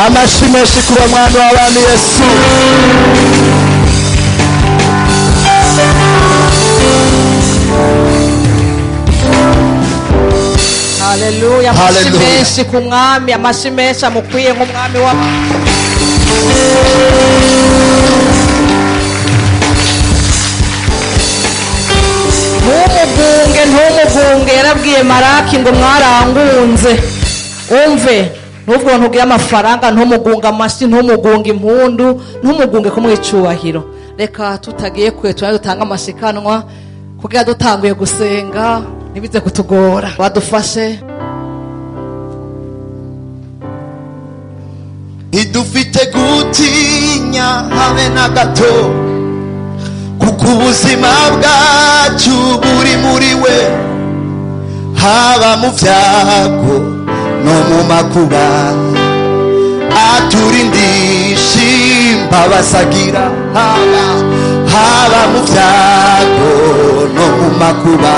Amashimeshe kuba mwana w'abami Yesu. Haleluya. Amashimeshe ku mwami, amashimeshe amukwiye nk'umwami wa ntumugunge yarabwiye Maraki ngo mwarangunze umve nubwo ntugira amafaranga ntumugunga amashyi ntumugunga impundu ntumugunge ko mwicubahiro. Reka tutagiye kwe dutanga amashikanwa kugira dutanguye gusenga nibize kutugora badufashe. Idufite gutinya habe na gato kuko ubuzima bwacu buri muri we haba mu byago no mu makuba aturindisha imbabasagira haba mu byago no mu makuba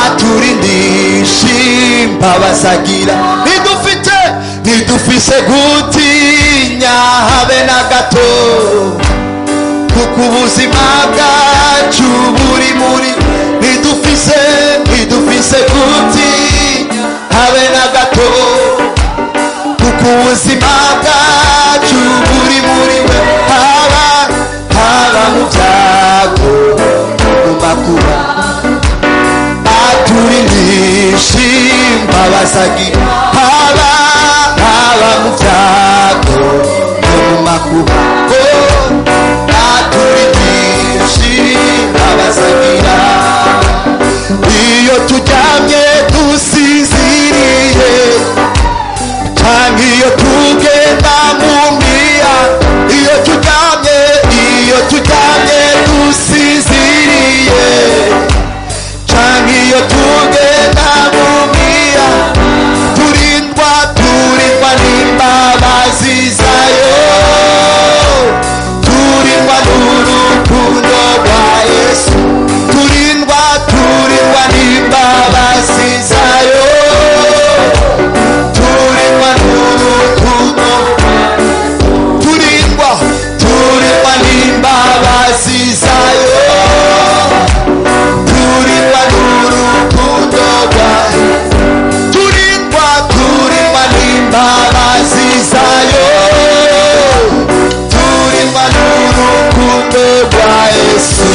aturindisha imbabasagira. Ntidufise gutinya habe na gato kuko ubuzima bwacu buri muri ntidufise gutinya habe na gato kuko ubuzima bwacu buri muri we haba mu byago mu makuba aturindisha imbabasagira haba mu byago no mu makuba aturindisha imbabasagira. Iyo turyamye dusinziriye rwa Yesu.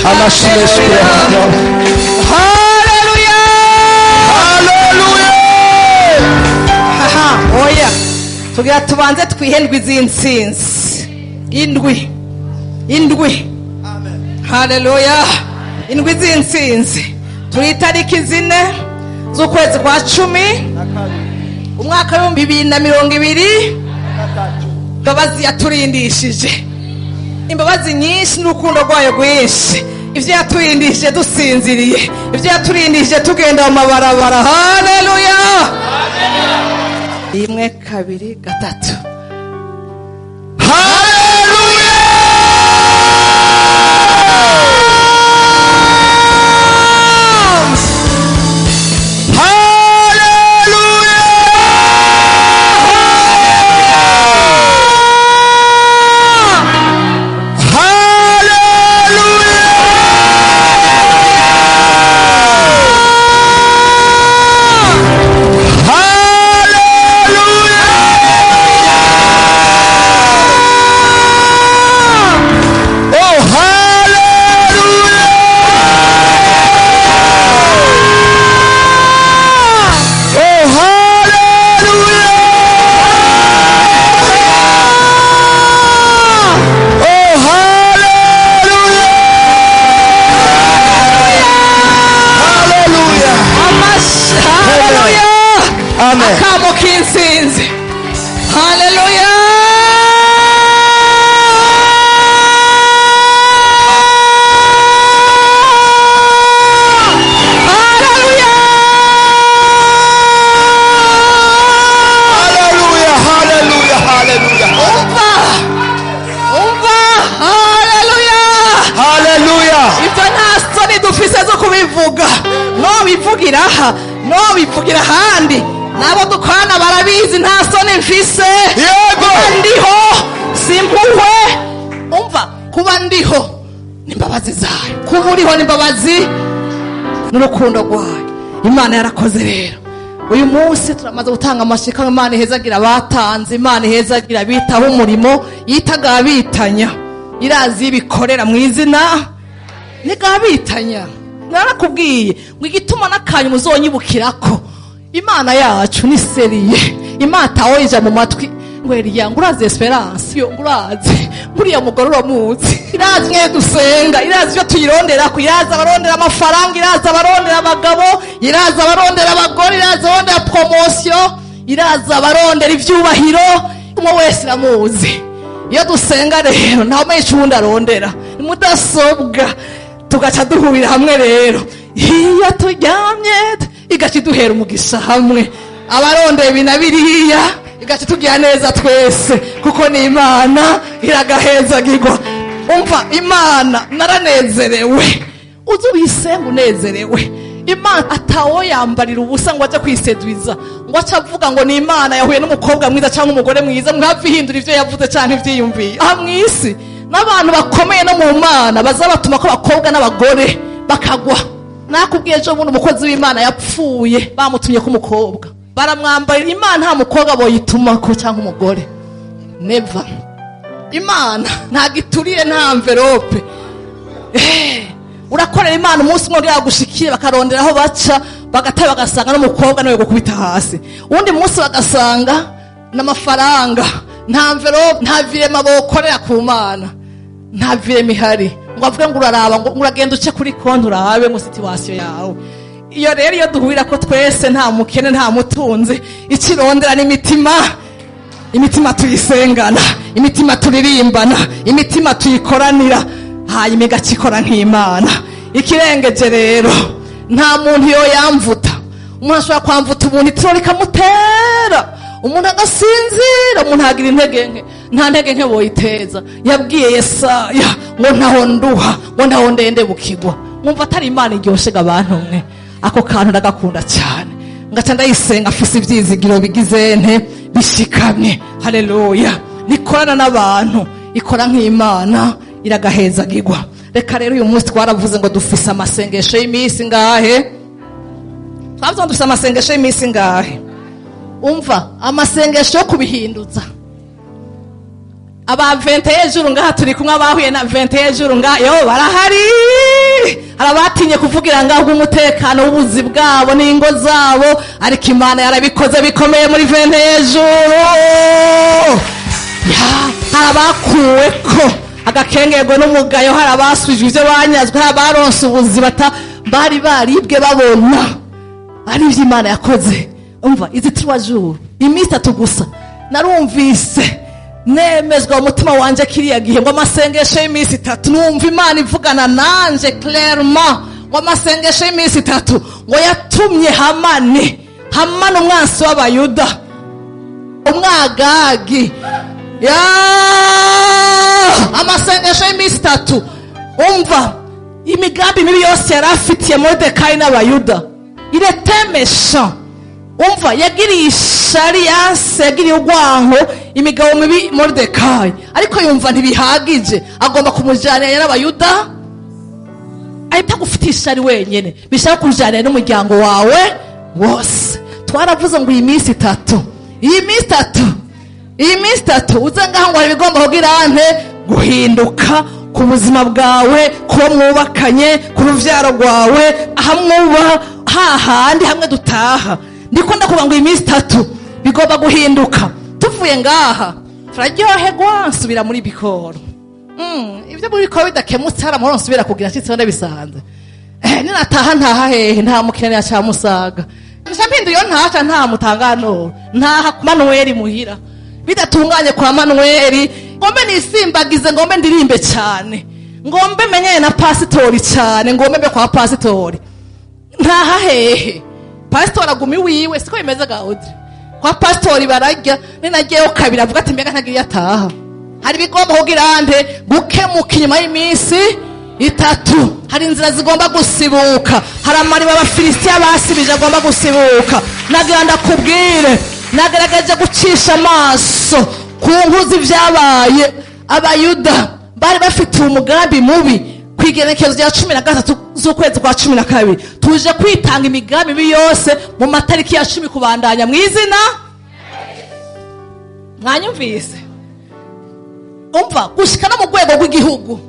Amashimwe shukran. haleluya Hallelujah. haha oya tugira tubanze twihendwe iz'intsinzi indwi haleluya indwi z'intsinzi turi itariki 4 z'ukwezi kwa 10 umwaka wa 2020. imbabazi yaturindishije, imbabazi nyinshi n'urukundo rwayo rwinshi, ibyo yaturindishije dusinziriye, ibyo yaturindishije tugenda mu mabarabara. haleluya 1 2 3 akamo k'intsinzi. haleluya kubivuga no bivugira aha no bivugira ahandi, nabo dukwana barabizi nta soni mfise. Yego ndiho simpuhwe. umva kuba ndiho n'imbabazi zayo, kuba uriho n'imbabazi n'urukundo rwayo. Imana yarakoze rero. uyu munsi turamaze gutanga amashika. Imana ihezagira abatanze, Imana ihezagira bitaho umurimo yitaga abitanya, irazi ibikorera mu izina nigabitanya. narakubwiye ngo igituma n'akanyu muzonyibukirako Imana yacu ni seriye. Imana tawoyija mu matwi ngo Eliya nguraze Esperance yo nguraze buriya mugore uramuzi, irazi mwe dusenga, irazi ibyo tuyirondera ku, irazi abarondera amafaranga, irazi abarondera abagabo, irazi abarondera abagore, irazi abarondera promotion, irazi abarondera ivyubahiro. umwe wese iramuzi. iyo dusenga rero ntawe menshi ubundi arondera ni mudasobwa, tugaca duhurira hamwe rero. iyo turyamye igaca iduhera umugisha hamwe, abarondeye binabiriya igaca tugira neza twese, kuko ni Imana iragahezagirwa. umva Imana naranezerewe, uzi uyisenga unezerewe. Imana atawo yambarira ubusa ngo aje kwisedwiza, ngo aca avuga ngo ni Imana yahuye n'umukobwa mwiza cyangwa umugore mwiza mwapfa ihindura ivyo yavuze cyane ivyiyumviye. aha mwisi n'abantu bakomeye no mu Mana bazabatuma ko abakobwa n'abagore bakagwa. nakubwiye ejo bundi umukozi w'Imana yapfuye, bamutumye ko umukobwa, baramwambarira. Imana nta mukobwa boyituma ko cyangwa umugore, never. Imana ntago ituriye nta envelope. urakorera Imana umunsi umwe yagushikiye bakarondera aho baca, bagataye bagasanga n'umukobwa nawe gukubita hasi, uwundi munsi bagasanga n'amafaranga, nta envelope, nta virema bokorera ku Mana, nta virema ihari ngo avuge ngo uraraba ngo uragenda uce kuri konti urabe ngo situation yawe. iyo rero iyo duhurira ko twese nta mukene nta mutunzi, ikirondera n'imitima, imitima tuyisengana, imitima turirimbana, imitima tuyikoranira, hanyuma igakikora nk'Imana. ikirengeje rero nta muntu yo yamvuta. umuntu ashobora kwamvuta umuntu itiro rikamutera, umuntu agasinzira, umuntu agira intege nke, nta ntege nke boyiteza. yabwiye Yesaya ngo ntaho nduha, ngo ntaho ndende bukigwa. mwumva atari Imana iryoshe abantu mwe. ako kantu ndagakunda cyane, ngaca ndayisenga afise ivyizigiro bigize nte bishikamye. haleluya nikorana n'abantu, ikora nk'Imana iragahezagirwa. reka rero uyu munsi twaravuze ngo dufise amasengesho y'iminsi ngahe, twavuze ngo dufise amasengesho y'iminsi ngahe. umva amasengesho yo kubihinduza aba 20 hejuru ngaha turi kumwe abahuye na 20 hejuru ngaha yo barahari. Harabatinye kuvugira ngaho umutekano w'ubuzi bwabo n'ingo zabo, ariko Imana yarabikoze bikomeye muri 20 hejuru. Harabakuwe ko agakengego n'umugayo, harabasubijwe ivyo banyazwe, harabaronse ubuzi bari baribwe babona. Ari ivyo Imana yakoze. Umva izi 3 jours iminsi 3 gusa narumvise nemezwa umutima wanje kiriya gihe ngo amasengesho y'iminsi 3 numva Imana ivugana nanje clairement ngo amasengesho y'iminsi 3 ngo yatumye Hamani umwansi w'Abayuda, umwagagi amasengesho y'iminsi 3. Umva imigambi mibi yose yarafitiye Mordekai n'Abayuda, il était méchant. Umva yagiriye ishari yanse, yagiriye urwanko imigabo mibi Mordekai, ariko yumva ntibihagije, agomba kumujyanira n'Abayuda. Ahita gufite ishari wenyene, bishaka kujyanira n'umuryango wawe wose. Twaravuze ngo iyi minsi 3 uza ngaho ngo bigomba kugira ante guhinduka ku buzima bwawe, kuba mwubakanye, ku ruvyaro rwawe, hamwe hahandi hamwe dutaha. Ndiko ndakuvuga ngo iyi minsi 3 bigomba guhinduka. Tuvuye ngaha turaryoherwa nsubira muri Bikoro. Ibyo muri Bikoro bidakemutse haramahoro nsubira kugira cyitse bisanze. Ninataha ntaha hehe nta mukene yaca musaga. Nshampindu yo nta mutangano nta Manuel muhira. Bidatunganye kwa Manuel, ngombe nisimbagize, ngombe ndirimbe cyane, ngombe menyeye na pasitori cyane, ngombe mbe kwa pasitori. Ntaha hehe pastor agumi wiwe siko bimeze Gaudi. Kwa pastori barajya ninagiyeyo kabiri avuga ati mbega ntagiriye ataha. Hari bigomba kugira ande gukemuka inyuma y'iminsi 3. Hari inzira zigomba gusibuka, hari amari b'Abafilisitiya basibije agomba gusibuka. Nagira ndakubwire, nagaragaje gucisha amaso ku nkuzi vyabaye. Abayuda bari bafite umugambi mubi. Kwigenekezo rya 13 z'ukwezi kwa 12 tuje kwitanga imigambi mibi yose mu matariki ya 10 kubandanya mwizina. Mwanyumvise? Umva gushika no mu rwego rw'igihugu.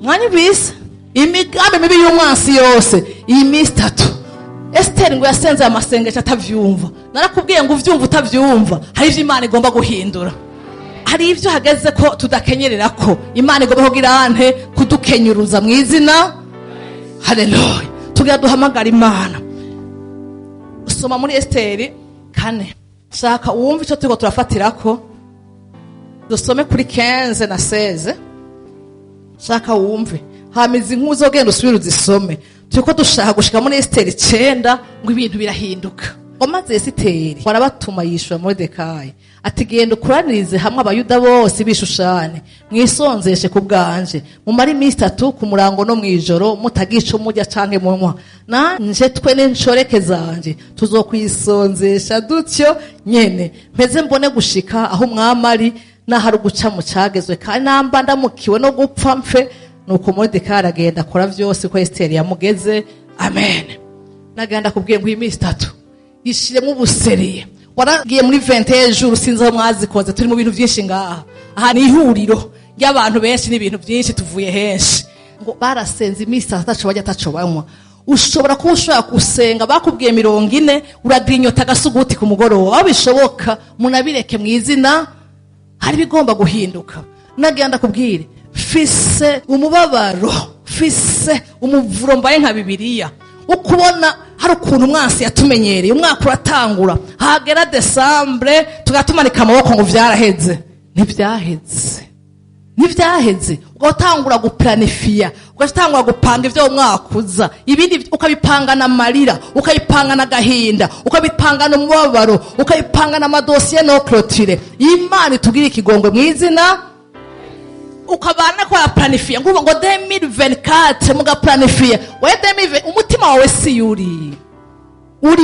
Mwanyumvise imigambi mibi y'umwansi yose iyi minsi 3. Esther ngo yasenze amasengesho atavyumva. Narakubwiye ngo uvyumva utavyumva hari ivyo Imana igomba guhindura. Hari ivyo hageze ko tudakenyerera ko Imana igomba kugira ante kudukenyuruza mwizina. Haleluya. Tugira duhamagara Imana. Usoma muri Esther 4. Shaka uwumva ico turiko turafatirako. Dusome kuri 15 na 16. Shaka wumve. Hamizi nkuzo genda usubira uzisome. Turiko dushaka gushika muri Esther 9 ngo ibintu birahinduka. Omaze Esther warabatuma yishura Mordekai ati genda ukuranirize hamwe Abayuda bose bishushane, mwisonzeshe ku bwanje, mumara iminsi 3 ku murango no mwijoro mutagica umujya canke munwa, nanje twe n'inshoreke zanje tuzokwisonzesha dutyo nyene, mpeze mbone gushika aho mwamari nahari guca mu cagezwe, kandi namba ndamukiwe no gupfa mpfe. Nuko Mordekai aragenda akora vyose ko Esther yamugeze. Amen. Naganda kubwiye ngo iminsi 3 yishiremo ubuseriye. Waragiye muri 20 hejuru sinzi aho mwazikoze, turi mu bintu byinshi ngaha. Aha ni ihuriro ry'abantu benshi n'ibintu byinshi tuvuye henshi. Ngo barasenze iminsi 3 bajya tacobanywa. Ushobora kuba ushaka gusenga bakubwiye 40 uradinyota gasuguti ku mugoroba. Aho bishoboka munabireke mwizina, hari bigomba guhinduka. Nagenda kubwire fise umubabaro, fise umuvuro mbaye nka Bibiliya. Ukubona hari ukuntu umwansi yatumenyereye, umwaka uratangura hagera Desembre tugatumanika amaboko ngo vyaraheze. Ntivyaheze ugatangura guplanifia, ugatangura gupanga ivyo umwaka uza, ibindi ukabipanga na marira, ukabipanga na gahinda, ukabipanga no mubabaro, ukabipanga na madosiye no clotire. Imana tugira ikigongwe mwizina. Ukabana kwa planifia ngubo ngo 2024 muga planifia we 2020 umutima wawe si uri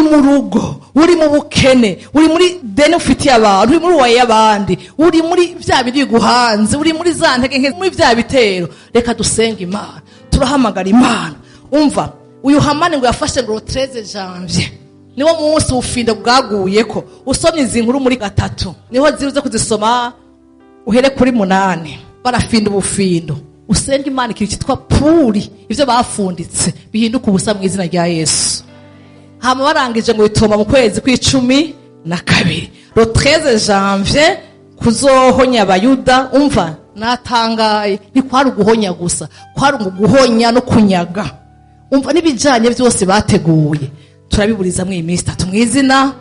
mu rugo, uri mu bukene, uri muri deni ufitiye abantu, uri muri waye abandi, uri muri vya biri guhanze, uri muri za ntege nke, muri vya bitero. Reka dusenga Imana, turahamagara Imana. Umva uyu Hamani ngo yafashe ngo 13 janvier niwo munsi ubufindo bwaguyeko. Usomye izi nkuru muri gatatu niho ziruze kuzisoma uhere kuri 8. Barafinda ubufindo, usenga Imana ikintu cyitwa puri, ivyo bafunditse bihinduka ubusa mu izina rya Yesu. Hama barangije ngo bitoma mu kwezi kw'icumi na kabiri, le 13 janvier, kuzohonya abayuda. Umva natangaye, ni kwari uguhonya gusa, kwari uguhonya no kunyaga. Umva n'ibijanye byose bateguye turabiburiza mu iminsi 3 mu izina.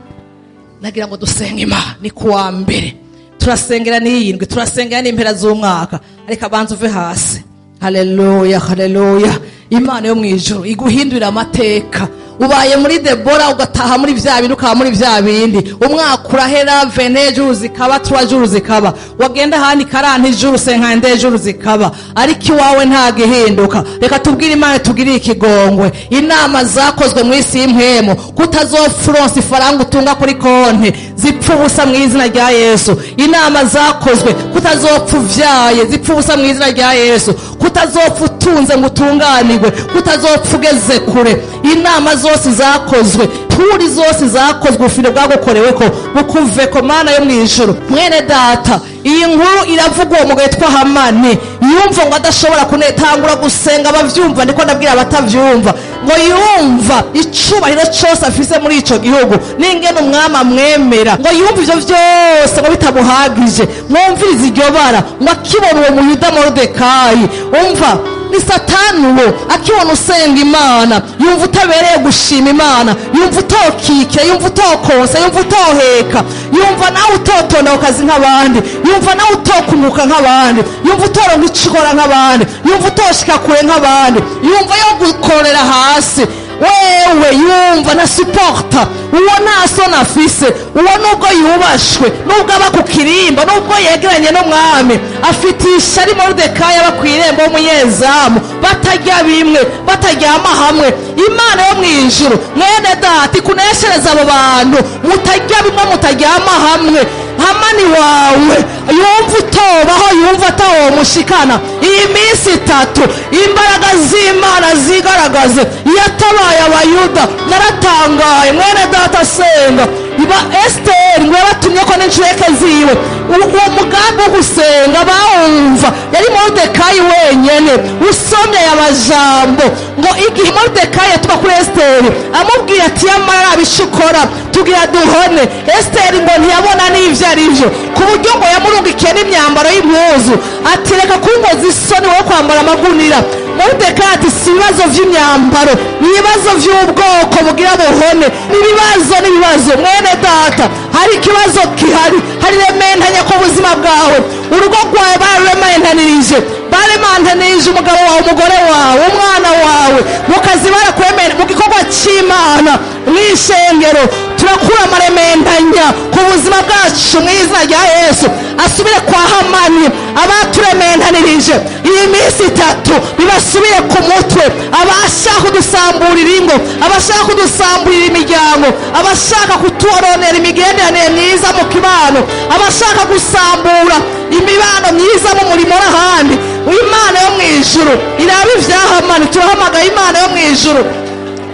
Nagira ngo dusenge Imana. Ni kuwa mbere turasengera n'iyindwi, turasengera n'impera z'umwaka, ariko abanza uve hasi. Haleluya, haleluya. Imana yo mwijuru iguhindurira amateka. Ubaye muri Debora ugataha muri vya bintu, ukaba muri vya bindi. Umwaka urahera, 20 jours zikaba, 3 jours zikaba, wagenda handi 40 jours, 50 jours zikaba, ariko iwawe nta gihinduka. Reka tubwire Imana, tugirire ikigongwe. Inama zakozwe mu isi y'impwemu kutazofronsa ifaranga utunga kuri konte zipfa ubusa mu izina rya Yesu. Inama zakozwe kutazopfa uvyaye zipfa ubusa mu izina rya Yesu. Kutazopfa utunze ngo utunganirwe, kutazopfa ugeze kure. Inama zose zakozwe, puri zose zakozwe, ubufindo bwagukoreweko bukuveko. Mana yo mwijuru, mwene data, iyi nkuru iravugwa uwo mugabo yitwa Hamani. Yumva ngo adashobora kunetangura gusenga, abavyumva ndiko ndabwira abatavyumva ngo yumva icubahiro cyose afise muri ico gihugu n'ingene umwami amwemera, ngo yumva ivyo vyose ngo bitamuhagije. Mwumvirize iryo bara, ngo akibona uwo muyuda Moridekayi, umva ni Satani uwo, akibona usenga Imana yumva utabereye gushima Imana, yumva utokike, yumva utokonsa, yumva utoheka, yumva nawe utotonda ukazi nk'abandi, yumva nawe utokunguka nk'abandi, yumva utoronka icikora nk'abandi, yumva utoshika kure nk'abandi, yumva yo gukorera hasi. Wewe yumva na supporta, uwo nta soni afise, uwo nubwo yubashwe, nubwo aba ku kirimba, nubwo yegeranye n'umwami, afitisha ari Moridekayi aba kw'irembo w'umunyezamu, batarya bimwe, bataryama hamwe. Imana yo mwijuru, mwene data, ikuneshereza abo bantu mutarya bimwe, mutaryama hamwe. Hamani wawe yumva utobaho, yumva atawomushikana. Iyi minsi 3 imbaraga z'Imana zigaragaze. Yatabaye abayuda, naratangaye. Mwene data senga. Iba Esther ngo yabatumye ko n'inshureke ziwe, uwo mugambi wo gusenga bawumva yari Moridekayi wenyene. Usomye y'abajambo ngo igihe Moridekayi yatuba kuri Esther amubwira ati yamara abishukora tugira duhone, Esther ngo ntiyabona n'ivyo arivyo, ku buryo ngo yamurungikiye n'imyambaro y'impuzu, ati reka kungoza isoni wo kwambara amagunira. Moridekayi ati si ibibazo vy'imyambaro, ni ibibazo vy'ubwoko bugira buhone. N'ibibazo mwene data, hari ikibazo kihari, hari rementanya ku buzima bwawe. Urugo rwawe barementanirije, barementanirije umugabo wawe, umugore wawe, umwana wawe, mu kazi barakwemera, mu gikorwa c'Imana, mw'ishengero. Turakura amarementanya ku buzima bwacu mu izina rya Yesu. Asubire kwa Hamani, abaturementanirije iyi minsi 3 bibasubire ku mutwe. Abashaka kudusamburira ingo, abashaka kudusamburira imiryango, abashaka kuturonera imigenderanire myiza mu kibano, abashaka gusambura imibano myiza mu murimo n'ahandi. Imana yo mwijuru iraba ivya Hamani. Turahamagaye Imana yo mwijuru,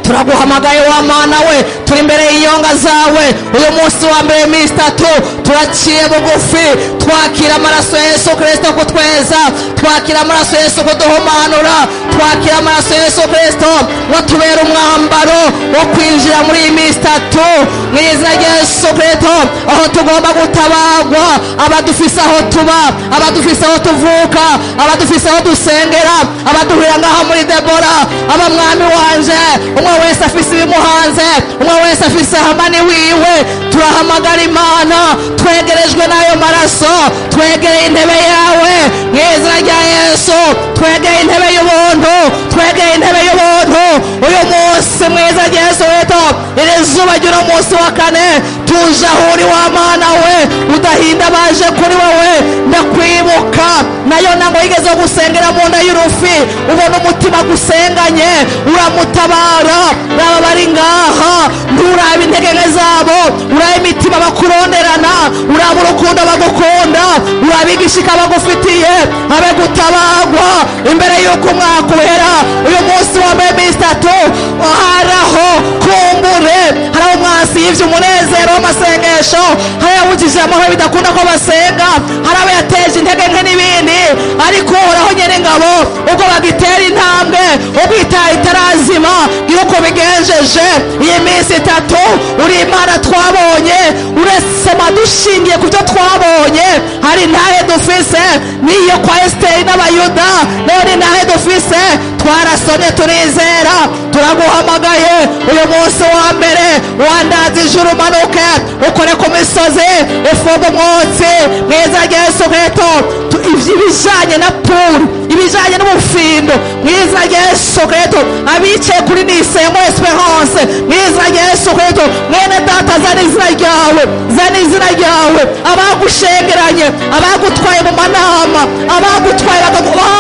turaguhamagaye wa Mana we, turi imbere y'iyonga zawe uyu munsi wa mbere minsi 3. Turaciye bugufi, twakira amaraso ya Yesu Kristo kutweza, twakira amaraso ya Yesu kuduhumanura, twakira amaraso ya Yesu Kristo watubera umwambaro wo kwinjira muri iyi minsi 3 mu izina rya Yesu Kristo. Aho tugomba gutabagwa, abadufise aho tuba, abadufise aho tuvuka, abadufise aho dusengera, abaduhurira ngaha muri Debora, aba mwami wanje, umwe wese afise ibimuhanze, umwe wese afise Hamani wiwe. Turahamagara Imana, twegerejwe n'ayo maraso, twegereye intebe yawe mu izina rya Yesu, twegereye intebe y'ubuntu, twegereye intebe y'ubuntu uyu munsi mu izina rya Yesu. Iri zuba ry'uno munsi wa 4 tuje aho uri wa Mana we, udahinda baje kuri wowe. Ndakwibuka nayo nango yigeze gusengera mu nda y'urufi ubona umutima gusenganye uramutabara baba bari ngaha nturaba intege nke zabo uraba imitima bakuronderana uraba urukundo bagukunda uraba igishika bagufitiye abe gutabagwa imbere y'uko umwaka uhera uyu munsi wambaye iminsi 3 haraho kumbure hari umwasi yivye umunezero w'amasengesho hari yawujije amahoro bidakunda ko basenga hari abo yateje intege nke n'ibindi ariko uhoraho nyene ngabo ubwo bagitera intambwe ubwo itarazima yuko bigenjeje iyi minsi 3 uri Imana twabonye uresema dushingiye ku byo twabonye hari ntahe dufise niyo kwa Esiteri n'abayuda none ntahe dufise twarasomye turizera turaguhamagaye uyu munsi wa mbere wandaza ijuru manuke ukore ku misozi ifunga umwotsi mwiza Yesu Kristo ibijanye na puru ibijanye n'ubufindo mwiza Yesu Kristo abicaye kuri Nisengo Esperance mwiza Yesu Kristo mwene data zana izina ryawe abagushengeranye abagutwaye mu manama abagutwaye bakaguha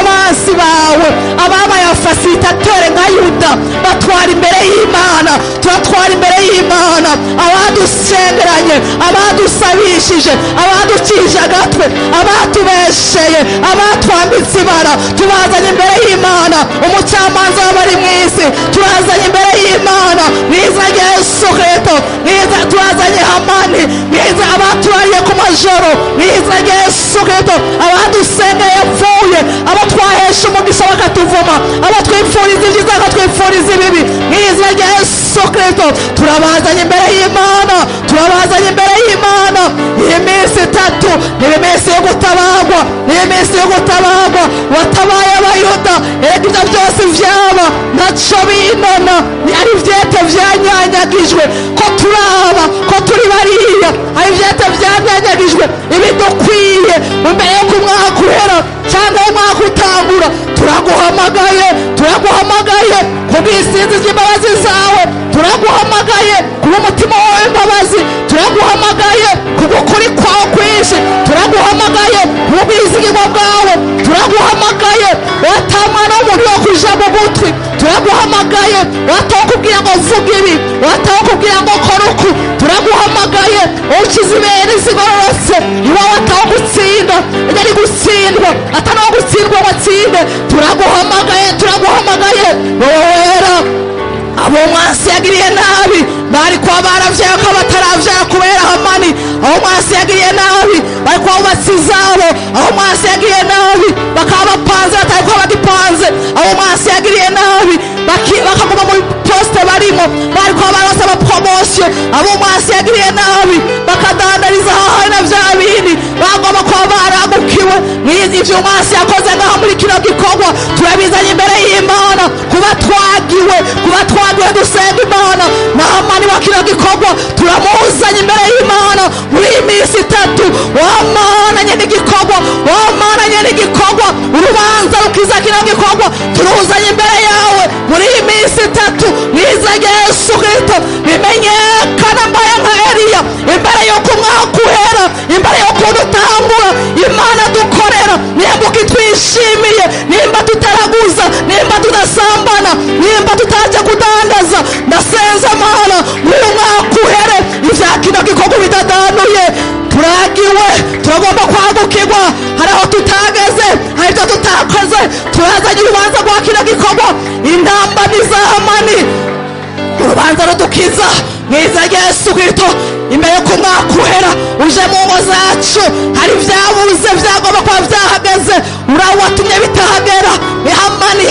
abansi bawe ababaye fasitatere nka Yuda batwara imbere y'Imana turatwara imbere y'Imana abadushengeranye abadusabishije abaducije agatwe abatubesheye abatwambitse ibara tubazanye imbere y'Imana umucamanza w'abari mw'isi tubazanye imbere y'Imana mwiza Yesu Kristo mwiza tubazanye Hamani mwiza abatwariye ku majoro mwiza Yesu Kristo abadusengeye yapfuye abatwahesha umugisha bakatuvuma abatwifuriza ibyiza bakatwifuriza ibibi mwiza Yesu Kristo turabazanye imbere y'Imana turabazanye imbere y'Imana iyi minsi 3 ni iminsi yo gutabagwa ni iminsi yo gutabagwa watabaye abayuda ibyo byose vyaba ntaco binona ari ivyete vyanyanyagijwe ko turaba ko turi bariya ari ivyete vyanyanyagijwe ibidukwiye imbere yo kumwaka uhera cyangwa umwaka utangura turaguhamagaye kubw'isinzi ry'imbabazi zawe turaguhamagaye kuba umutima wawe imbabazi turaguhamagaye kubw'ukuri kwawe kwinshi turaguhamagaye kubw'izigirwa bwawe turaguhamagaye watamwana w'umuntu wo kuja mu gutwi turaguhamagaye wataho kubwira ngo vuga ibi wataho kubwira ngo kora uku turaguhamagaye ukiza ibere zigororotse iwa wataho gutsinda yari gutsindwa atanaho gutsindwa watsinde turaguhamagaye wera abo mwasi yagiriye nabi bari kwa baravyaye ko bataravyaye kubera Hamani aho mwasi yagiriye nabi bari kwa batsizabo aho mwasi yagiriye nabi bakaba bapanze atari kwa bagipanze aho mwasi yagiriye nabi bakaguma mu poste barimo bari kwa barasaba promotion abo mwasi yagiriye nabi bakadandariza hahaye na vya bindi bagomba kwa baragukiwe mwizi ivyo mwasi yakoze ngaho muri kino gikorwa turabizanye imbere y'Imana kuba twagiwe dusenga Imana na Hamani wa kino gikorwa turamuzanye imbere y'Imana muri iyi minsi 3 wamananye n'igikorwa urubanza rukiza kino gikorwa turuzanye imbere yawe muri iyi minsi 3 mwiza Yesu Kristo bimenyekana mbaye nka Eliya imbere y'uko umwaka uhera imbere y'uko dutangura Imana dukorera nimba ukitwishimiye nimba tutaraguza nimba tudasambana nimba tutaje kudandaza ndasenza Mana umwaka uhere ivya kino gikorwa bitadanuye turagiwe turagomba kwagukirwa hari aho tutageze hari ibyo tutakoze turazanye urubanza rwa kino gikorwa intamba za Hamani urubanza rudukiza mwiza Yesu Kristo imbere ko umwaka uhera uje mu ngo zacu hari vyabuze vyagomba kwa vyahageze urawatumye bitahagera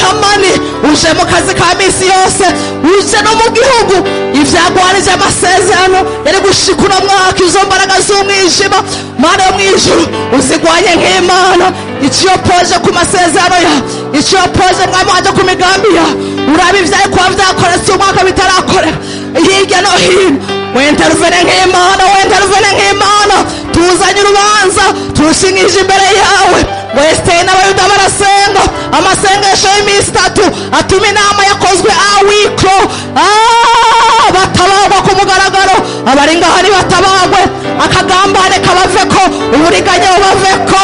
Hamani uje mu kazi ka misi yose uje no mu gihugu ivyagwanije amasezerano yari gushikura mwaka izo mbaraga z'umwijima Mana yo mwijuru uzigwanye nk'Imana iciyopoje ku masezerano ya iciyopoje mwami waje ku migambi ya urabi vyaye kwa vyakoretse umwaka bitarakorera hirya no hino wentervene nk'Imana tuzanye urubanza turushingije imbere yawe Esiteri n'abayuda barasenga amasengesho y'iminsi 3 atuma inama yakozwe awikro batabagwa ku mugaragaro abari ngahari batabagwe akagambane kabaveko uburiganya bubaveko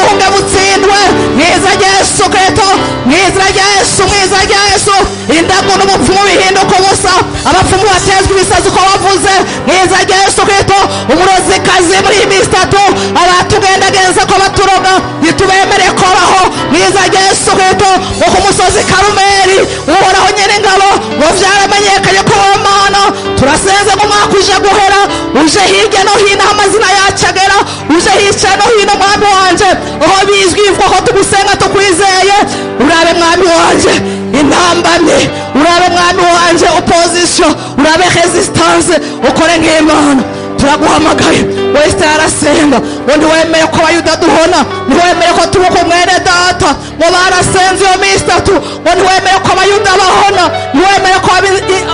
ubugunge butsindwe mu izina rya Yesu Kristo, mu izina rya Yesu, mu izina rya Yesu. Indagu n'ubupfumu bihinduka ubusa, abapfumu batezwa ibisazi uko wavuze mu izina rya Yesu Kristo. Umurozikazi muri iyi minsi itatu abatugendagenza ko baturoga ntitubemere koraho mu izina rya Yesu Kristo. ngo ku musozi Karumeli uhoraho Nyiringabo ngo vyaramenyekanye ko wowe Mana. Turasenze ngo umwaka uje guhera, uje hirya no hino amazina yacu agera, uje hirya no hino mwami wanje aho bizwi ivuga ko tugusenga tukwizeye. Urabe mwami wanje intambamye, urabe mwami wanje opposition, urabe resistance, ukore nk'Imana. Turaguhamagaye wese arasenga ngo ntiwemeye ko abayuda duhona, ntiwemeye ko tubuka mwene data ngo barasenze iyo minsi itatu, ngo ntiwemeye ko abayuda bahona, ntiwemeye ko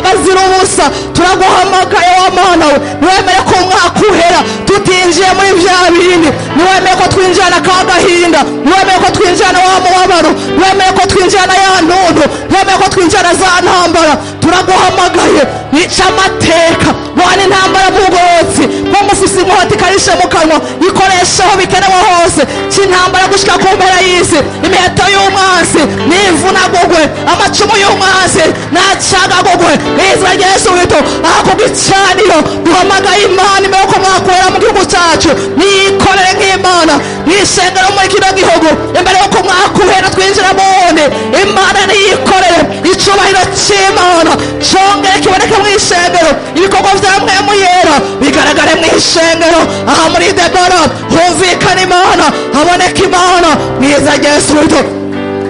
bazira ubusa. Turaguhamagaye wa Mana we, ntiwemeye ko umwaka uhera tutinjiye muri vya bindi, ntiwemeye ko twinjirana ka gahinda, ntiwemeye ko twinjirana wa mubabaro, ntiwemeye ko twinjirana ya ntuntu, ntiwemeye ko twinjirana za ntambara. Turaguhamagaye nica amateka wana intambara bugorotsi ko mufise inkota ikarishe mu kanwa, ikoresha aho bikenewe hose c'intambara gushika ku mpera y'isi. Imiheto y'umwansi nivunagogwe, amacumu y'umwansi nacagagogwe mu izina rya Yesu Kristo. aha ku gicaniro duhamagaye Imana imbere ko mwakorera mu gihugu cacu, niyikorere nk'Imana mw'ishengero muri kino gihugu. Imbere yuko mwakuhera twinjira mu wundi, Imana niyikorere icubahiro c'Imana congere kiboneke mw'ishengero. Ibikorwa vya mwemu yera bigaragare mw'ishengero. aha muri Debora humvikana Imana, haboneka Imana mu izina rya Yesu Kristo.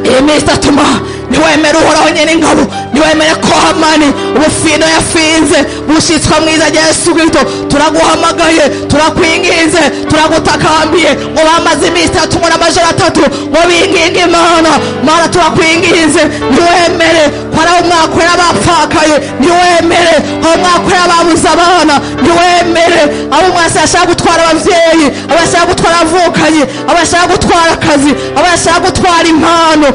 iyi minsi itatu ntiwemere uhoraho Nyiringabo, ntiwemere ko Hamani ubufino yafinze bushitswa mu izina rya Yesu Kristo. Turaguhamagaye, turakwinginze, turagutakambiye ngo bamaze iminsi itatu ngo n'amajoro atatu ngo binginge Imana. Mana turakwinginze, ntiwemere ko ari umwaka wera bapfakaye, ntiwemere ko umwaka wera babuze abana, ntiwemere abo umwasi yashaka gutwara abavyeyi, abo yashaka gutwara avukanyi, abo yashaka gutwara akazi, abo yashaka gutwara impano.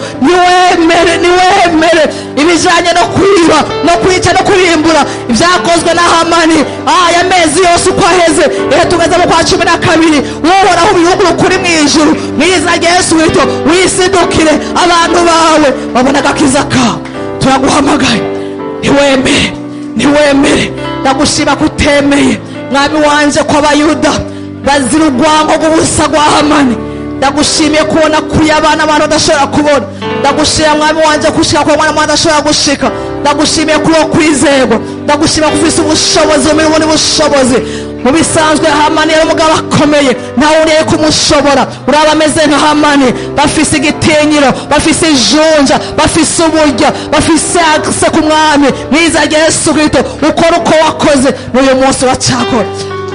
Niwemere ibijanye no kwiba no kwica no kurimbura ibyakozwe na Hamani aya mezi yose uko aheze. Tugeze mu kwa 12 wohoraho ibihugu kuri mw'ijuru mu izina rya Yesu Kristo. Wisidukire abantu bawe babona agakiza kawe. Turaguhamagaye, ntiwemere ndagushima kutemeye mwami wanje ko abayuda bazira urwango rw'ubusa rwa Hamani. Ndagushimiye kubona kuri abana abantu badashobora kubona. Ndagushimiye mwami wanje kushika kwa mwana adashobora gushika. Ndagushimiye kuri wo kwizerwa, ndagushimiye kufise ubushobozi mu bundi bushobozi. Mu bisanzwe Hamani yari umugabo akomeye, ntawe uriye kumushobora. uraba ameze nka Hamani, bafise igitinyiro, bafise ijunja, bafise uburyo, bafise akse ku mwami mu izina rya Yesu Kristo. ukora uko wakoze n'uyu munsi uracakora.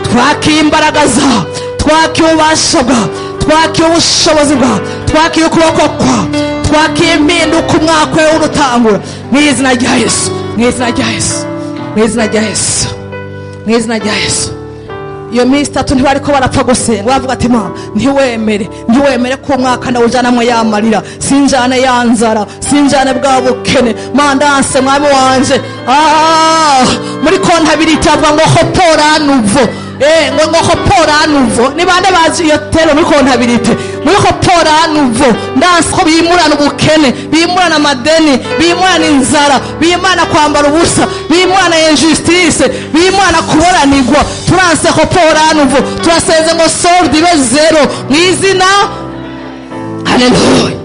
twakiye imbaraga zawe, twakiye ububasha bwawe, twakiye ubushobozi bwawe, twakiye ukuboko kwawe, twakiye impinduka umwaka we urutangura mu izina rya Yesu, mu izina rya Yesu, mu izina rya Yesu, mu izina rya Yesu. iyo minsi itatu ntibariko barapfa gusenga, bavuga ati Mana ntiwemere ko umwaka ndawujanamwe yamarira, sinjane yanzara, sinjane bwa bukene. Mandanse mwami wanje muri kontabilite avuga ngo hopora nuvo, ngo hopora nuvo. ni bande bazi iyo tero muri kontabilite? muri hopora nuvo ndanse ko bimurana ubukene, bimurana amadeni, bimurana inzara, bimurana kwambara ubusa, bimurana injustice, bimurana kuboranirwa. turanse hopora nuvo, turasenze ngo solde ibe zero mu izina. Haleluya.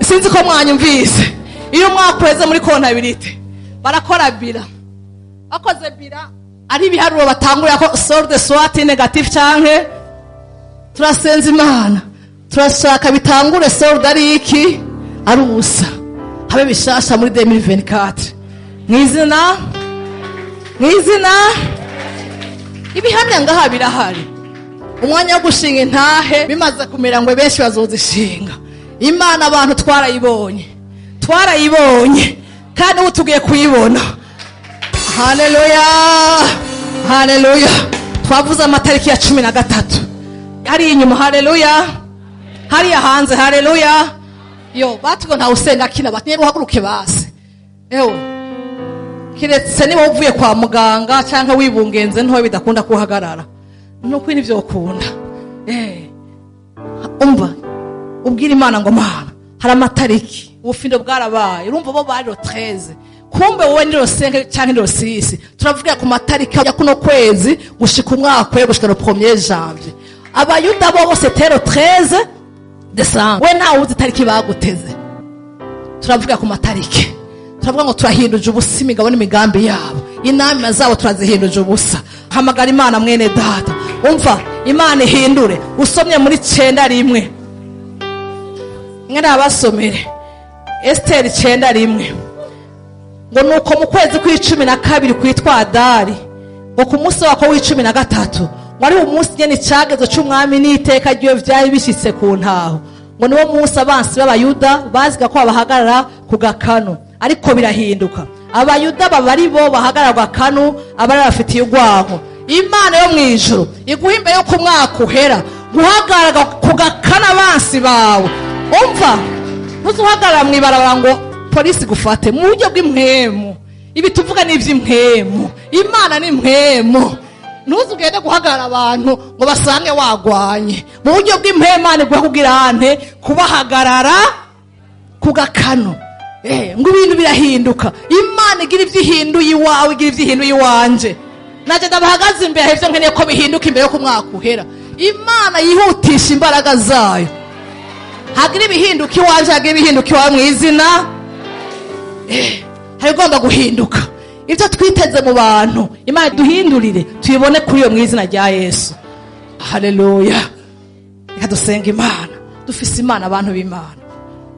sinzi ko mwanyumvise. iyo umwaka uheze muri kontabilite barakora bira, bakoze bira ari ibiharuro batangurira ko solde soit negative canke. turasenze Imana, turashaka bitangure solde ari iki, ari ubusa, habe bishasha muri 2024 mu izina. ibihamya ngaha birahari. umwanya wo gushinga intahe bimaze kumera ngo benshi bazozishinga. Imana abantu twarayibonye kandi ubu tugiye kuyibona. Haleluya. twavuze amatariki ya 13 hari inyuma. Haleluya. hariya hanze. Haleluya. batugo ntawe usenga kina batinye guhaguruke base. kiretse niba uvuye kwa muganga cyangwa wibungenze ntowe bidakunda kuhagarara, nuko nivyo ukunda. umva ubwira Imana ngo Mana hari amatariki ubufindo bwarabaye urumva bo bari 13 kumbe wowe ndiro 5 cyangwa ndiro 6 turavuga ku matariki ya kuno kwezi gushika umwaka we gushika no 1er janvier abayuda bo bose tero 13 December we nta uzi tariki baguteze turavuga ku matariki turavuga ngo turahinduje ubusa imigabo n'imigambi yabo inama zabo turazihinduje ubusa hamagara Imana mwene data umva Imana ihindure usomye muri 9:1 ngana abasomere Esther 9:1 ngo nuko mu kwezi kwa12 kwitwa Adari ngo ku munsi wako w13 wari umunsi nyene cyagezo cy'umwami n'iteka ryo vyari bishitse ku ntaho ngo niwo munsi abansi b'abayuda baziga ko bahagarara ku gakanu ariko birahinduka abayuda bari bo bahagarara ku gakanu abari bafitiye urwango Imana yo mwijuru iguha imbere yo kumwaka uhera guhagarara ku gakana abansi bawe umva ntuzuhagarara mwibarabara ngo polisi gufate mu buryo bw'impwemu ibi tuvuga n'ivy'impwemu Imana ni impwemu ntuzugende guhagarara abantu ngo basange wagwanye mu buryo bw'impwemane bwo kugirante kubahagarara ku gakano ngo ibintu birahinduka Imana igira ivyihinduye iwawe igira ivyihinduye iwanje naje ndabahagaze imbere hevyo nkeneye ko bihinduka imbere yo kumwaka uhera Imana yihutisha imbaraga zayo hagira ibihinduka iwanje hagira ibihinduka iwawe mw'izina hari ugomba guhinduka ibyo twiteze mu bantu Imana duhindurire tuyibone kuri yo mw'izina rya Yesu haleluya reka dusenga Imana dufise Imana abantu b'Imana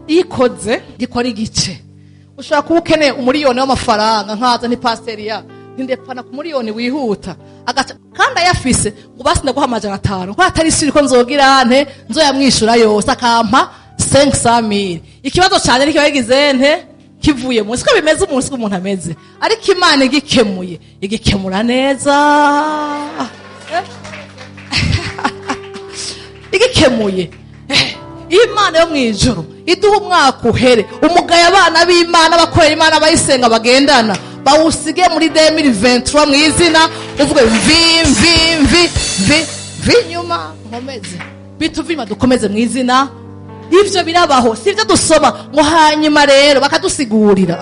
ikoze gikora igice ushaka kuba ukeneye umuriyoni w'amafaranga nkaza ni pasiteri ya ndepana ku muriyoni wihuta kandi ayafise ngo basi ndaguha 500 ko atari siri ko nzogira nte nzoyamwishura yose akampa 500,000 ikibazo cyane nikiba yagize nte kivuye mu siko bimeze umunsi w'umuntu ameze ariko Imana igikemuye igikemura neza igikemuye Imana yo mwijuru iduha umwaka uhere umugaya abana b'Imana bakorera Imana bayisenga bagendana bawusige muri 2023 mw'izina uvuge vi nyuma nkomeze bituvima dukomeze mw'izina ivyo birabaho sivyo dusoma ngo hanyuma rero bakadusigurira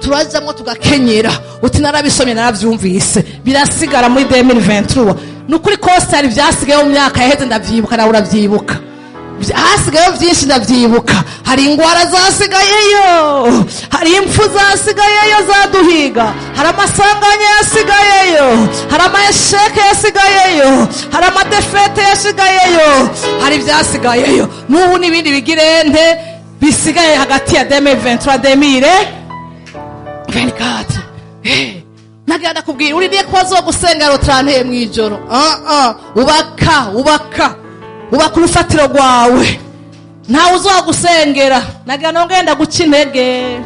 turajamwo tugakenyera uti narabisomye naravyumvise birasigara muri 2023 nukuri kose hari vyasigaye mu myaka yaheze ndavyibuka nawe uravyibuka hasigaye vyinshi ndavyibuka hari ingwara zasigayeyo hari impfu zasigayeyo zaduhiga hari amasanganya yasigayeyo hari amasheke yasigayeyo hari amadefete yasigayeyo hari vyasigayeyo n'ubu n'ibindi bigirente bisigaye hagati ya 2023 2024 nagira ndakubwira uriye ko bazogusenga rotranteye mwijoro ubaka urufatiro rwawe ntawe uzogusengera nagira nongenda guca intege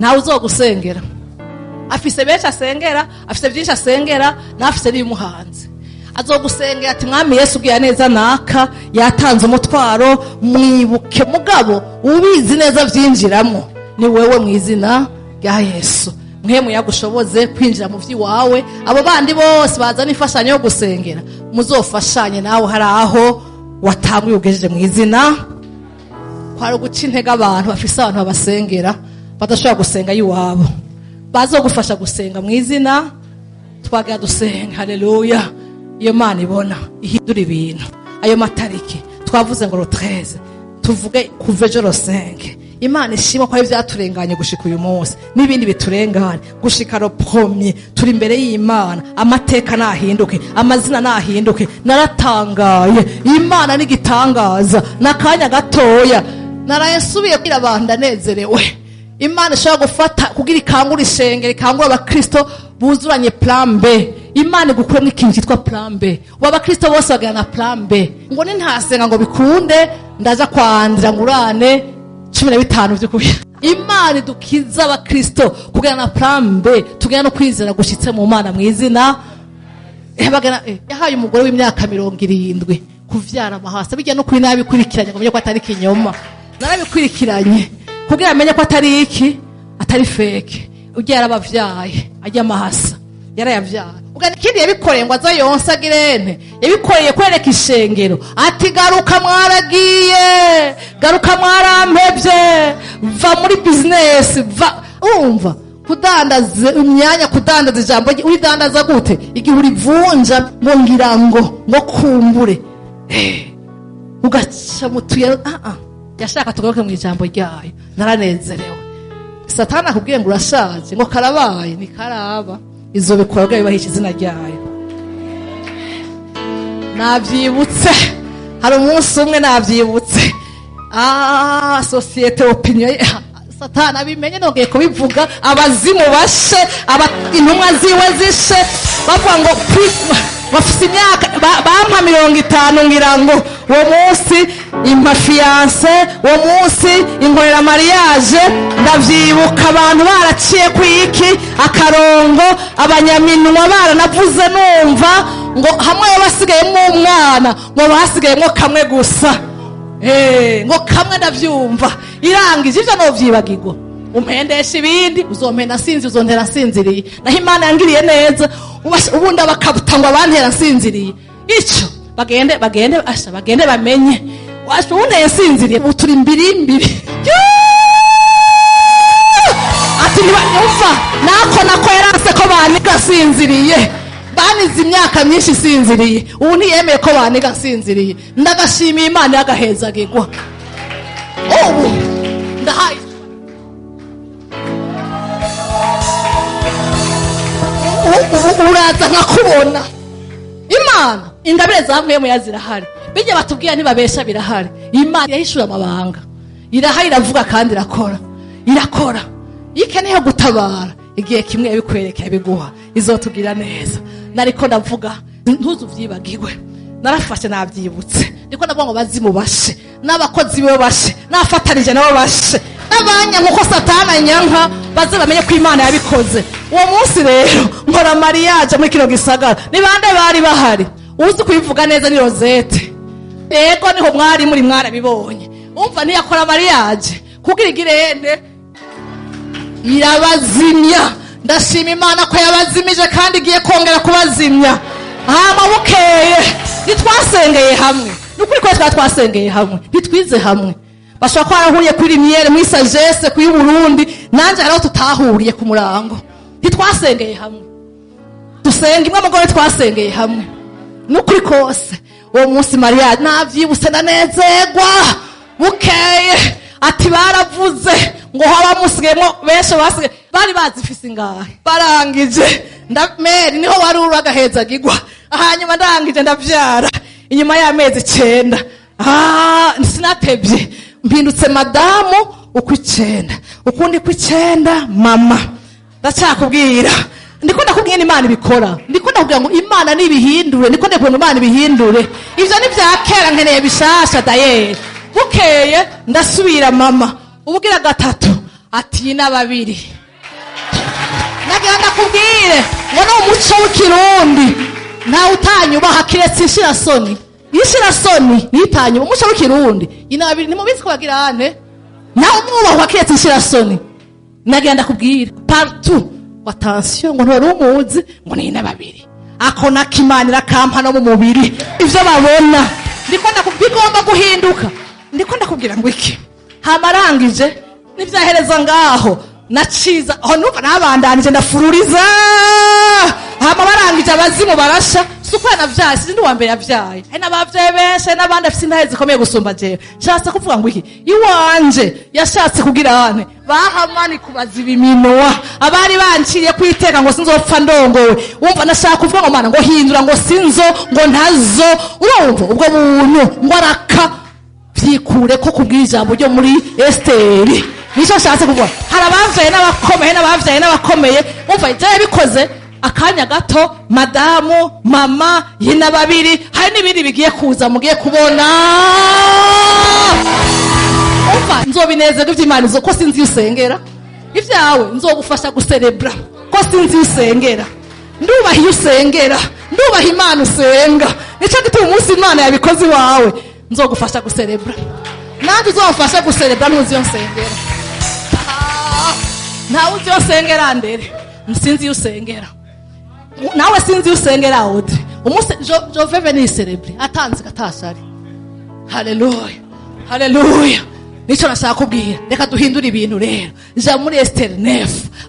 ntawe uzogusengera afise benshi asengera afise byinshi asengera nafise n'umuhanzi azogusengera ati mwami Yesu ugiye neza naka yatanze umutwaro mwibuke mugabo ubizi neza vyinjiramo ni wewe mw'izina rya Yesu mwemu yagushoboze kwinjira mu vyiwawe abo bandi bose bazana ifashanyo yo gusengera muzofashanye nawe hari aho watanguye ugejeje mw'izina kwari guca intege abantu bafise abantu babasengera badashobora gusenga yiwabo bazogufasha gusenga mw'izina twagira dusenga haleluya iyo Mana ibona ihindura ibintu ayo matariki twavuze ngo 13 tuvuge kuva ejo 5 Imana ishima ko ivyaturenganye gushika uyu munsi n'ibindi biturengane gushika ro premier turi imbere y'Imana amateka nahinduke amazina nahinduke naratangaye Imana nigitangaza nakanya gatoya narayesubiye kwira banda nezerewe Imana ishaka gufata kugira ikangura ishengero ikangura abakristo buzuranye plan B Imana gukura n'ikintu cyitwa plan B w'abakristo bose bagana plan B ngo ni ntasenga ngo bikunde ndaza kwandira ngurane 15 vy'ukuri Imana dukiza abakristo kugana na plan B tugana no kwizera gushitse mu Mana mw'izina bagana yahaye umugore w'imyaka 70 kuvyara amahasa bijya no kuri nabi kurikiranye ngo menye ko atari kinyoma narabikurikiranye kugira amenye ko atari iki atari fake ugiye arabavyaye ajya amahasa yarayavyaye ugana ikindi yabikoreye ngo aza yonsa girene yabikoreye kwereka ishengero ati garuka mwaragiye garuka mwarampevye va muri business va umva kudandaza imyanya kudandaza ijambo uridandaza gute igihe urivunja ngo ngira ngo kumbure ugaca mutuye yashaka tugaruke mu ijambo ryayo naranezerewe satani akubwiye ngo urashaje ngo karabaye ni karaba izo bikorwa bibahisha izina ryayo navyibutse hari umunsi umwe navyibutse societe opinion satani abimenye nongeye kubivuga abazimu bashe intumwa ziwe zishe bavuga ngo bafise imyaka bampa 50 ngira ngo uwo munsi impa fiance uwo munsi inkorera mariage ndavyibuka abantu baraciye kwiki akarongo abanyaminwa baranavuze numva ngo hamwe basigayemo umwana ngo basigayemo kamwe gusa ngo kamwe ndavyumva irangije ivyo novyibagirwa umpendesha ibindi uzompenda sinzi uzontera nsinziriye naho Imana yangiriye neza ubundi bakabutangwa bantera nsinziriye ico bagende bamenye washa ubundi nsinziriye uturi imbiri ati ntibanyumva nako yaranse ko baniga sinziriye banize imyaka myinshi sinziriye ubu ntiyemeye ko baniga sinziriye ndagashimiye Imana yagahezagirwa ubu ndahaye uraza nkakubona Imana ingabire zamuyemo yazirahari bijye batubwira ntibabesha birahari Imana irahishura amabanga irahari iravuga kandi irakora ikeneye gutabara igihe kimwe yabikwereka yabiguha izotubwira neza nariko ndavuga ntuzu vyibagirwe narafashe navyibutse ndiko ndavuga ngo bazimu bashe n'abakozi biwe bashe nafatanije nabo bashe n'abanya nkuko satana nyanka baze bamenye ko Imana yabikoze uwo munsi rero nkora mariage muri kino gisagara ni bande bari bahari uzi kubivuga neza ni Rosette yego niho mwari muri mwarabibonye umva ntiyakora mariage kugira igirende irabazimya ndashima Imana ko yabazimije kandi igiye kongera kubazimya bukeye ntitwasengeye hamwe nukuri ko twasengeye hamwe ntitwize hamwe bashobora ko barahuriye kuri Lumiere muri Sagesse kuri Burundi nanje hariho tutahuriye ku murango ntitwasengeye hamwe dusenga imwe mugore twasengeye hamwe nukuri kose uwo munsi Maria navyibuse ndanezerwa bukeye ati baravuze ngo haba musigemo benshi basigaye bari bazifise ingahe barangije ndameri niho wari uragahezagirwa hanyuma ndangije ndavyara inyuma y'amezi 9 sinatevye mpindutse madamu uko 9 ukundi ku 9 mama ndacakubwira ndiko ndakubwira Imana ibikora ndiko ndakubwira ngo Imana nibihindure ndiko ndakubwira Imana ibihindure ivyo ni vya kera nkeneye bishasha dayeri bukeye ndasubira mama ubugira gatatu ati n'ababiri nagira ndakubwire ngo no umuco w'ikirundi nta utanyubaha kiretse ishirasoni nitanyuba umuco w'ikirundi inabiri nimubizi ko bagira ane nta umwubaho kiretse ishirasoni nagira ndakubwire partout attention ngo ntwari umuzi ngo ni n'ababiri ako nakimanira kampa no mu mubiri ivyo babona ndiko ndakubigomba guhinduka ndiko ndakubwira ngo iki hamarangije nivyahereza ngaho naciza aho numva nabandanije ndafururiza hama barangije abazimu barasha suko yanavyaye sindi wa mbere yavyaye hari n'abavyaye benshi n'abandi afite intahe zikomeye gusumba jewe nshatse kuvuga ngo iki iwanje yashatse kugira ane bahamani kubaziba iminwa abari banciriye kwiteka ngo sinzopfa ndongowe wumva nashaka kuvuga ngo mana ngo hindura ngo sinzo ngo ntazo urumva ubwo buntu ngo araka vyikure ko kubwira ijambo ryo muri Esteri nico nshatse kuvuga hari abavyaye n'abakomeye umva ivyo yabikoze akanya gato madamu mama yina babiri hari n'ibindi bigiye kuza mugiye kubona umva nzobinezerwa ivy'Imana ko sinzi usengera ivyawe nzogufasha guserebra ko sinzi usengera ndubaha iyo usengera ndubaha Imana usenga nico gituma umunsi Imana yabikoze wawe nzogufasha guserebra nandi uzofasha guserebra ntuzi yo nsengera nta uzi yo nsengera ndere nsinzi usengera nawe sinzi usengera Audrey umunsi je vais venir célébrer atanze gatashari haleluya nico nashaka kubwira. Reka duhindure ibintu rero. Ja muri Esther 9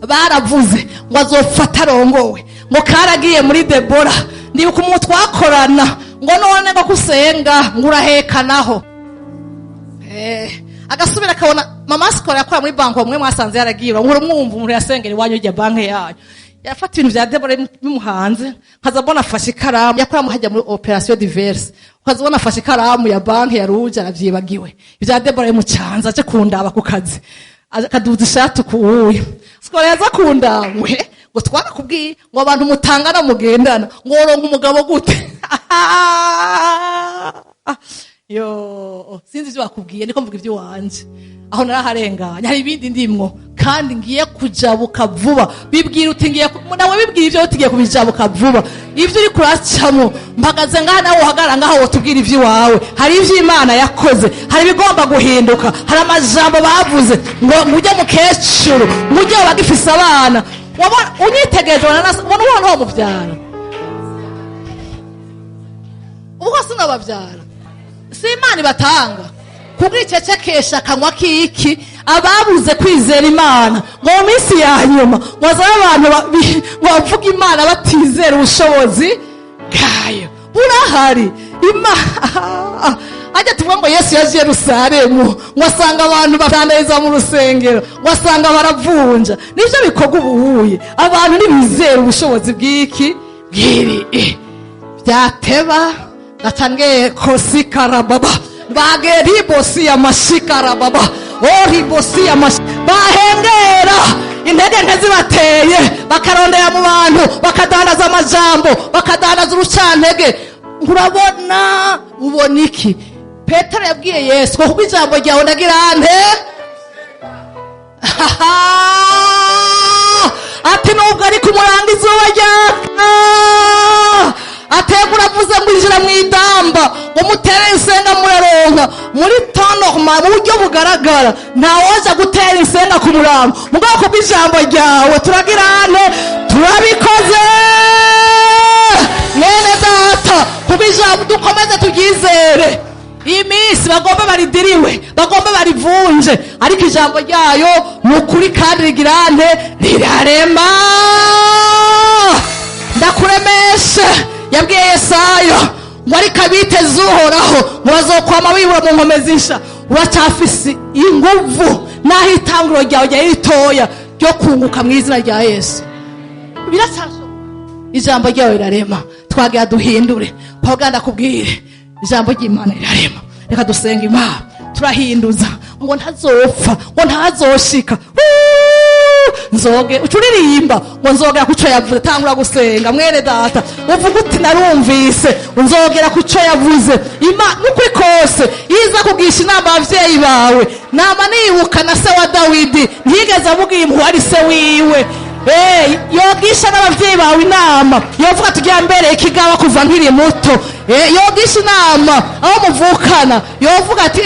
baravuze ngo azofata arongowe, ngo karagiye muri Debora, ndibuka umuntu twakorana ngo none ngo kusenga ngo urahekanaho, agasubira akabona mama sikora yakora muri banki umwe mwasanze yaragira ngo urumwumva umuntu yasengera iwanyu ijya banki yayo, yafata ibintu vya Debora bimuhanze, nkaza mbona afashe ikaramu yakora hajya muri operation diverse, ukaza ubona afashe ikaramu ya banki ya Rouge aravyibagiwe ivya Debora bimucanza aje kundaba ku kazi, akaduza ishati kuuye sikora yaza kundamwe ngo twarakubwiye ngo abantu mutangana mugendana ngo woronka umugabo gute. Yo sinzi ivyo bakubwiye niko mvuga ivyo wanje, aho naraharenganya hari ibindi ndimwo kandi ngiye kujabuka vuba. Bibwira uti ngiye nawe bibwira ivyo utigiye kubijabuka vuba, ivyo uri kuracamo mpagaze ngaha nawe uhagara ngaho wotubwira ivyo wawe. Hari ivyo Imana yakoze, hari bigomba guhinduka, hari amajambo bavuze ngo mujye mukecuru mujye bagifisa abana. Wabona unyitegereje ubona umuntu wo muvyara ubwo sinabavyara si Imana ibatanga kubwicecekesha akanwa k'iki ababuze kwizera Imana ngo mu minsi ya nyuma bazaba abantu bavuga Imana batizera ubushobozi bwayo. Burahari Imana ajya tuvuga ngo Yesu yaje Yerusalemu ngo asanga abantu batandariza mu rusengero ngo asanga baravunja. Nivyo bikorwa ubuhuye abantu nibizera ubushobozi bw'iki bwiri byateba gatange kosikara baba bageri bosi ya mashikara baba ori bosi ya bahengera intege nkazibateye bakarondera mu bantu bakadandaza amajambo bakadandaza urucantege. Urabona ubona iki? Petero yabwiye Yesu ko ijambo ryawe ndagira nte ati nubwo ari kumuranga izuba ryaka ategura avuze ngo injira mu idamba ngo mutere insenga muraronka muri tonorma mu buryo bugaragara. Ntawoza gutera insenga ku murango mugabo ku bw'ijambo ryawe turagirane turabikoze mwene data ku bw'ijambo dukomeze turyizere. Iyi minsi bagomba baridiriwe bagomba barivunje ariko ijambo ryayo ni ukuri kandi rigirane rirarema. Ndakuremeshe yabwiye Yesaya ngo ariko abiteze Uhoraho ngo bazokwama bibura mu nkomezi nsha. Uracyafise inguvu naho itanguro ryawe ryari ritoya ryo kunguka mu izina rya Yesu. Biracyashoboka ijambo ryawe rirarema. Twagira duhindure kwa ndakubwire ijambo ry'Imana rirarema. Reka dusenga Imana turahinduza ngo ntazopfa ngo ntazoshika nzoge ucuririmba ngo nzogera kuco yavuze. Tangura gusenga mwene data uvuga uti narumvise nzogera kuco yavuze. Imana nukuri kose iza kugisha inama abavyeyi bawe nama nibuka na se wa Dawidi ntigeze avuga impuhwe ari se wiwe. Yogisha n'abavyeyi bawe inama yovuga tugira mbere ikigaba kuva nkiri muto. Yogisha inama aho muvukana yovuga ati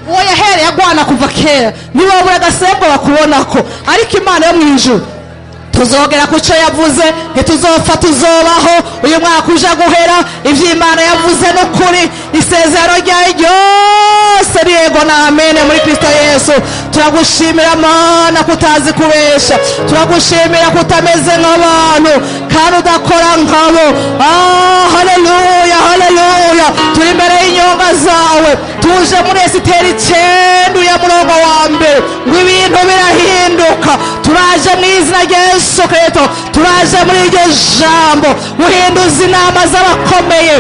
uwo yahereye agwana kuva kera nibabura agasembwa bakubonako. Ariko Imana yo mwijuru tuzogera kuco yavuze ntituzopfa tuzobaho. Uyu mwaka uja guhera ivy'Imana yavuze n'ukuri isezerano ryayo ryose riego na amene muri Kristo Yesu. Turagushimira Mana kutazi kubesha, turagushimira kutameze nk'abantu kandi udakora nkabo. Haleluya haleluya. Turi imbere y'inyonga zawe tuje muri Esiteri 9 ya murongo wa mbere ngo ibintu birahinduka. Turaje mu izina rya Yesu Kristo, turaje muri iryo jambo guhinduza inama z'abakomeye.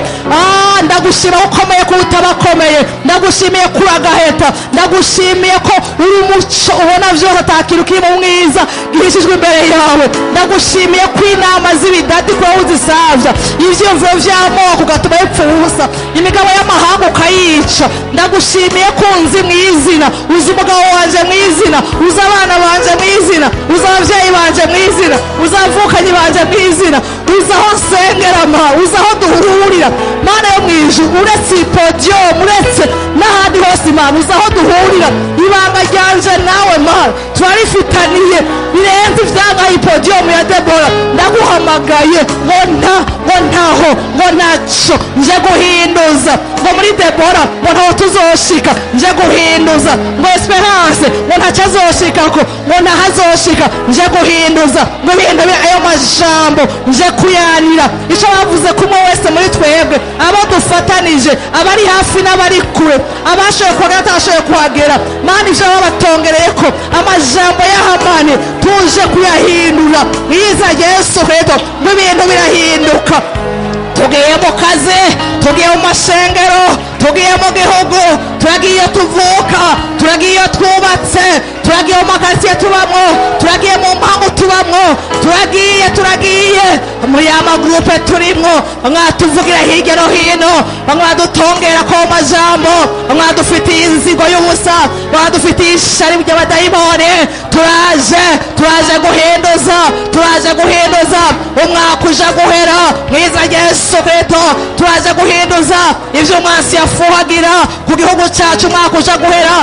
Ndagushimira ukomeye kuruta abakomeye, ndagushimiye kuragaheta, ndagushimiye ko uri umuco ubona vyose atakintu kiri mu mwiza gihishijwe imbere yawe. Ndagushimiye ko inama z'ibidadi ko uzisavya ivyumviro vy'amoko ugatuma bipfa ubusa, imigabo y'amahanga ukayica. Ndagushimiye ko unzi mu izina, uzi umugabo wanje mu izina, uzi abana banje mu izina, uzi abavyeyi banje mu izina, uzi abavukanyi banje mu izina, uzi aho nsengera ma, uzi aho duhurira Mana yo mwijuru. Uretse ipodium uretse n'ahandi hose Imana uzi aho duhurira. Ibanga ryanje nawe Mana turarifitaniye birenze ivyanga ipodium ya Debora. Ndaguhamagaye ngo ntaho ngo naco nje guhinduza ngo muri Debora ngo ntaho tuzoshika nje guhinduza ngo esperance ngo ntacyo azoshikako ngo ntahazoshika nje guhinduza ngo ibintu ayo majambo nje kuyanira icyo bavuze kumwe wese muri twebwe abo dufatanije abari hafi n'abari kure abashoboye kuhagera atashoboye kuhagera mani ivyo babatongereye ko amajambo ya Hamani tuje kuyahindura mwiza Yesu Kristo ngo ibintu birahinduka tugiye mu kazi tugiye mu mashengero tugiye mu gihugu turagiye tuvuka turagiye twubatse turagiye mu makaritsiye tubamwo turagiye mu mpangu tubamwo turagiye muri ya magrupe turimwo mwatuvugira hirya no hino mwadutongera ko majambo mwadufitiye inzigo y'ubusa mwadufitiye ishari ry'abadayimoni turaje guhinduza umwaka uja guhera mwiza Yesu Kristo turaje guhinduza ivyo umwasi yafuhagira ku gihugu cyacu umwaka uja guhera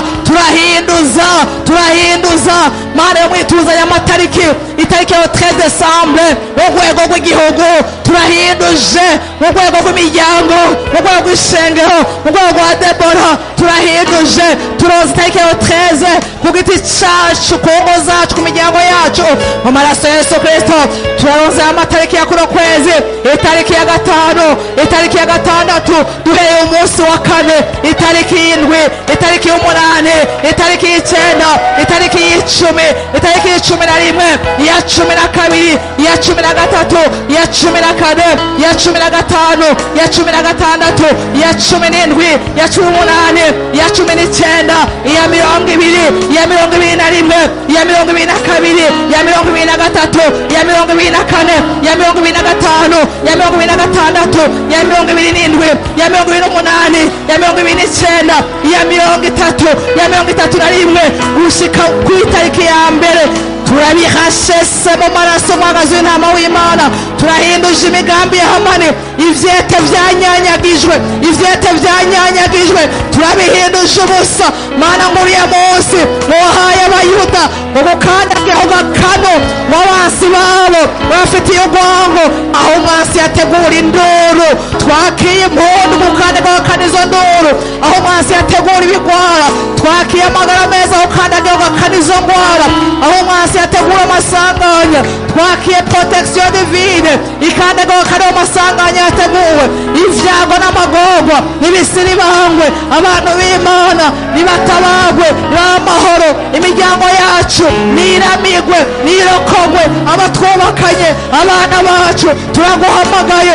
turahinduza mana yo mwituzanya amatariki itariki ya 13 Desembre mu rwego rw'igihugu turahinduje mu rwego rw'imiryango mu rwego rw'ishengero mu rwego rwa Debora turahinduje turoza itariki ya 13 ku giti cyacu ku ngo zacu ku miryango yacu mu maraso ya Yesu Kristo turaroza amatariki ya kuno kwezi itariki ya 5 itariki ya 6 duhereye umunsi wa 4 itariki y'indwi itariki y'umunani itariki y'icenda itariki y'icumi itariki y'icumi na rimwe iya cumi na kabiri iya cumi na gatatu iya cumi na kane iya cumi na gatanu iya cumi na gatandatu iya cumi n'indwi iya cumi n'umunani iya cumi n'icenda iya mirongo ibiri iya mirongo ibiri na rimwe iya mirongo ibiri na kabiri iya mirongo ibiri na gatatu iya mirongo ibiri na kane iya mirongo ibiri na gatanu iya mirongo ibiri na gatandatu iya mirongo ibiri n'indwi iya mirongo ibiri n'umunani iya mirongo ibiri n'icenda iya mirongo itatu iya mirongo itatu na rimwe gushika ku itariki ya mbere turabihashese mu maraso mwagazi w'intama w'Imana turahinduje imigambi ya Hamani ivyete vyanyanyagijwe turabihinduje ubusa mana muri ya munsi wahaye abayuda ngo gukandagireho gakano w'abansi babo bafitiye urwango aho umwansi yategura induru twakiye impundu gukandagireho gakano izo nduru aho umwansi yategura ibigwara twakiye amagara meza gukandagireho gakano izo ngwara aho umwansi yategura amasanganya twakiye protection divine ikandagireho gakano amasanganya yateguwe ivyago n'amagorwa n'ibisiribangwe abantu b'Imana nibatabagwe n'amahoro imiryango yacu niramigwe nirokogwe abatwubakanye abana bacu turaguhamagaye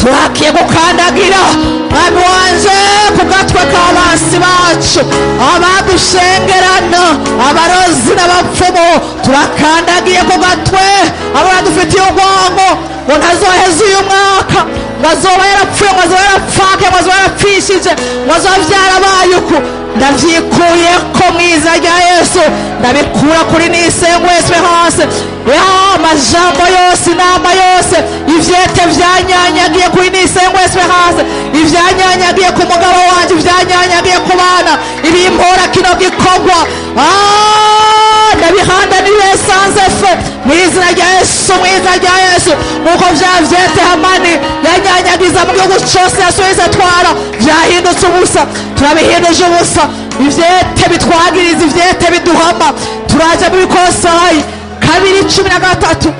turakiye gukandagira mwami wanje ku gatwe k'abansi bacu abadushengerana abarozi n'abapfumu turakandagiye ku gatwe abadufitiye urwango ngo ntazoheze uyu mwaka ngo azoba yarapfuye ngo azoba yarapfake ngo azoba yarapfishije ngo azoba vyarabaye uku ndavyikuye ko mwiza rya Yesu ndabikura kuri Nisengo Esperance ya majambo yose inama yose ivyete vyanyanyagiye kuri Nisengo Esperance ivyanyanyagiye ku mugabo wanje ivyanyanyagiye ku bana ibimpora kino gikorwa ndabihandanire sans effet mwizina rya Yesu nkuko vyavyete Hamani yanyanyagiza mu gihugu cose yasubiza twara vyahindutse ubusa turabihinduje ubusa ivyete bitwagiriza ivyete biduhama turaje mu bikosayi 2:13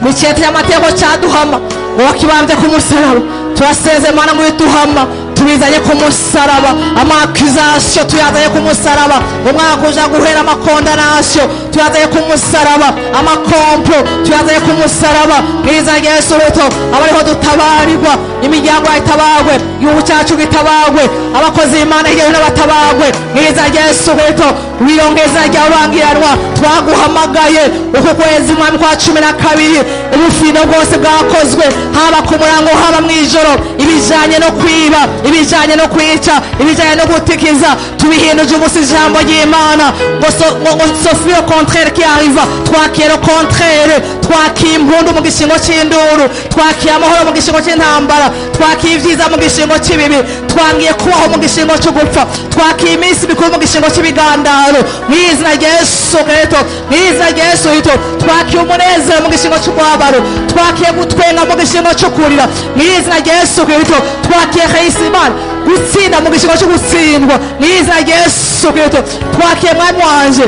mu cyete y'amategeko cyaduhama wakibambye ku musaraba turaseze mana mu biduhama tubizanye ku musaraba amakuzasyo tuyazanye ku musaraba umwaka uja guhera amakondanasyo tuyazanye ku musaraba amakomplo tuyazanye ku musaraba mwiza Yesu Kristo abariho dutabarirwa imiryango yatabagwe igihugu cyacu gitabagwe abakozi b'Imana hirya n'abatabagwe mwiza Yesu Kristo wiyongeza ry'abangiranwa twaguhamagaye uko kwezi mwami kwa 12 ubufino bwose bwakozwe haba ku murango haba mwijoro ibijanye no kwiba ibijanye no kwica ibijanye no gutikiza tubihinduje ubusa ijambo ry'Imana ngo sofio contraire qui arrive twakiye le contraire twakiye impundu mu gishingo c'induru twakiye amahoro mu gishingo c'intambara twakiye ivyiza mu gishingo c'ibibi twangiye kubaho mu gishingo cyo gupfa twakiye iminsi mikuru mu gishingo c'ibiganda y'umubabaro mu izina rya Yesu Kristo, mu izina rya Yesu Kristo. Twakiye umunezero mu gishingo cy'umubabaro, twakiye gutwenga mu gishingo cyo kurira mu izina rya Yesu Kristo. Twakiye Imana gutsinda mu gishingo cyo gutsindwa mu izina rya Yesu Kristo. Twakiye mwami wanje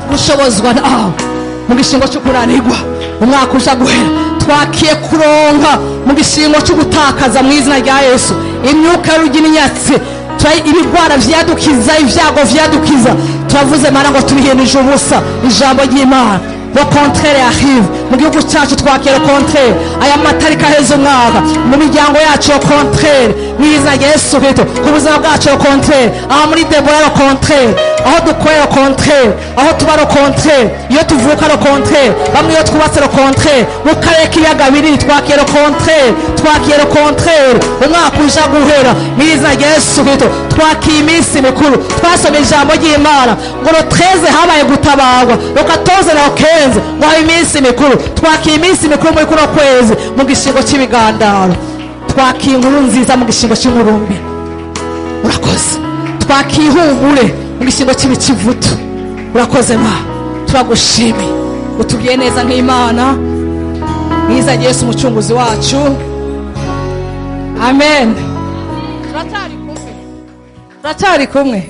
gushobozwa nawe mu gishingo cyo kuranirwa umwaka uja guhera. Twakiye kuronka mu gishingo cyo gutakaza mu izina rya Yesu imyuka y'uruginyatsi, ibigwara vyadukiza, ivyago vyadukiza. Turavuze Mana ngo tubihenduje ubusa ijambo ry'Imana. Le contraire arrive mu gihugu cyacu, twakira contraire aya matarika heza umwaka mu miryango yacu, le contraire mu izina rya Yesu Kristo. Ku buzima bwacu le contraire, aho muri Debora le contraire, aho dukorera le contraire, aho tuba le contraire, iyo tuvuka le contraire, bamwe iyo twubatse le contraire, mu karere k'ibiyaga binini twakira le contraire, twakira le contraire. Umwaka uja guhera mu izina rya Yesu Kristo. Twakiye iminsi mikuru, twasomye ijambo ry'Imana ngo le 13 habaye gutabarwa, le 14 na 15 ngo habe iminsi mikuru. Twakiye iminsi mikuru muri kuno kwezi mu gishingo cy'ibigandaro, twakiye inkuru nziza mu gishingo cy'umurumbi. Urakoze. Twakiye ihumure mu gishingo cy'ibikivutu. Urakoze ma, turagushimiye utubwiye neza nk'Imana mwiza Yesu umucunguzi wacu. Amen. Turatari kumwe,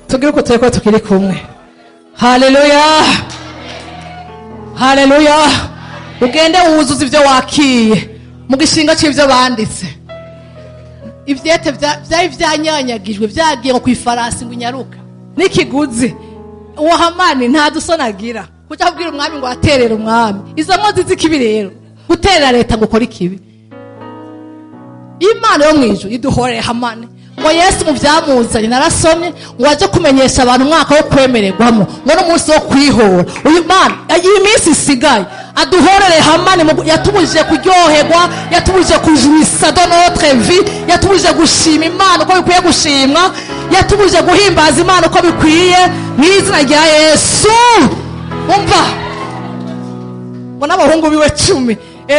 tugire uko tureko tukiri kumwe. Haleluya, haleluya. Ugende wuzuza ibyo wakiye mu gishinga cy'ibyo banditse. Ivyete byari vyanyanyagijwe vyagiye ku ifarasi ngo inyaruka n'ikiguzi. Uwo Hamani nta dusonagira kuja kubwira umwami ngo aterere umwami. Izo nkozi z'ikibi rero guterera leta ngo ukora ikibi. Imana yo mwijuru iduhoreye Hamani ngo Yesu mu byamuzanye narasomye ngo aje kumenyesha abantu umwaka wo kwemererwamo ngo n'umunsi wo kwihora. Uyu Mana iyi minsi isigaye aduhorere Hamani, yatubujije kuryoherwa, yatubujije kujurisa dans notre vie, yatubujije gushima Imana uko bikwiye gushimwa, yatubujije guhimbaza Imana uko bikwiye mu izina rya Yesu. Umva ngo n'abahungu biwe 10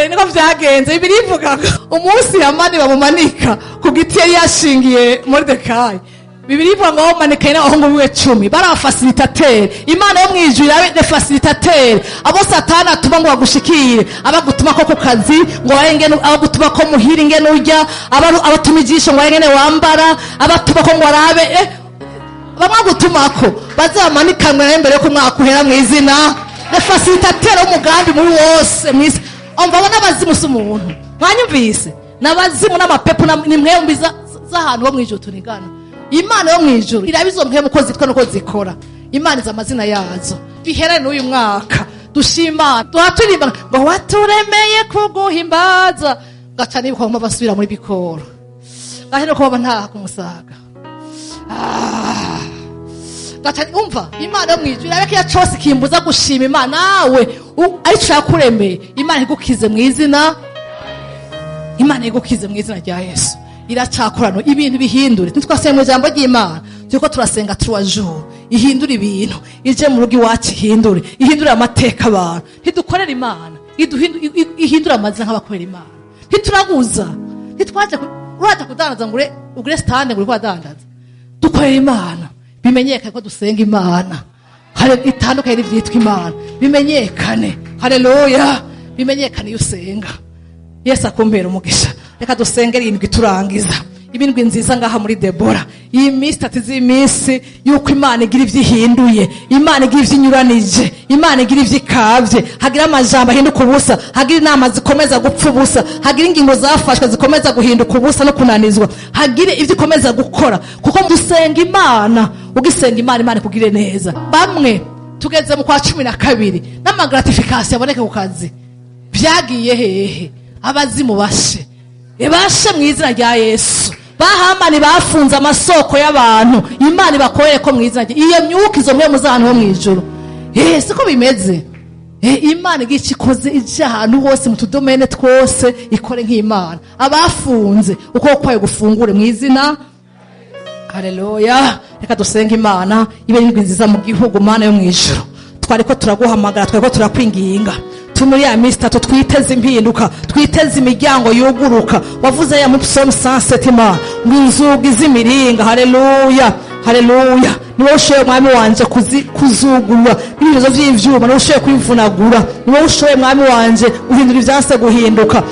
niko vyagenze. Bibiri ivuga umunsi Hamani bamumanika ku giti yari yashingiye Moridekayi. Bibiri ivuga ngo bamumanikaye n'abahungu biwe 10 bari abafasilitateri. Imana yo mwijuru yabe de fasilitateri, abo Satani atuma ngo bagushikire, abagutuma ko ku kazi ngo barengene, abagutuma ko muhira ingene urya, abatuma ijisho ngo barengene wambara, abatuma ko ngo arabe bamwagutumako bazamanikanwe nayo mbere yo kumwaka uhera mu izina de fasilitateri umugambi muri wose mwisi. Mbabona abazimu si umuntu, mwanyumvise? N'abazimu n'amapepo ni mwembi z'ahantu ho mwijuru tunigana. Imana yo mwijuru irabizo mpemu ko zitwa nuko zikora. Imana iza amazina yazo. Bihere n'uyu mwaka dushima tuhaturimba ngo waturemeye kuguhimbaza, gaca nibuka ngo basubira muri bikoro, gahero ko baba nta kumusaga. Gaca umva Imana yo mwijuru irabeka ya cyose kimbuza gushima Imana. Nawe ari cyakuremeye Imana igukize mu izina, Imana igukize mu izina rya Yesu. Iracakorano ibintu bihindure. Ntitwasenga ijambo ry'Imana turiko turasenga tuwajuru ihindure ibintu, ije mu rugi wacu ihindure amateka abantu. Ntidukorera Imana ihindure amazina nk'abakorera Imana. Ntituraguza, ntitwaje uraje kudandaza ngo ugure stand ngo kwadandaza. Dukorera Imana, bimenyekane ko dusenga Imana. Hale itandukanye n'ivyitwa Imana bimenyekane. Haleluya, bimenyekane iyo usenga. Yesu akumbera umugisha. Reka dusengere indwi turangiza ibindwi nziza ngaha muri Debora. Iyi minsi tatizi iminsi yuko Imana igira ivyihinduye, Imana igira ivyinyuranije, Imana igira ivyikavye, hagira amajambo ahinduka ubusa, hagira inama zikomeza gupfa ubusa, hagira ingingo zafashwe zikomeza guhinduka ubusa no kunanizwa, hagira ivyo ikomeza gukora. Kuko dusenga Imana, ugisenga Imana Imana ikugire neza. Bamwe tugeze mu kwa 12 n'amagratification aboneke ku kazi vyagiye hehe. Abazimu bashe ebashe mu izina rya Yesu. Bahamani bafunze amasoko y'abantu, Imana ibakorere ko mu izina rya iyo myuka izo mwe muzantu ho mwijuru. Siko bimeze. Imana igicikoze ije ahantu hose mu tudomene twose ikore nk'Imana. Abafunze uko kwaye gufungure mu izina. Haleluya. Reka dusenga Imana ibe indwi nziza mu gihugu Mana yo mwijuru. Twariko turaguhamagara, twariko turakwinginga muri ya minsi 3 twiteze impinduka, twiteze imiryango yuguruka. Wavuze ya mu Psalm 107 ngo inzugi z'imiringa. Haleluya, haleluya. ni wowe ushoboye mwami wanje kuzugurura ibibazo vy'ivyuma, ni wowe ushoboye kwivunagura, ni wowe ushoboye mwami wanje guhindura ivyase guhinduka.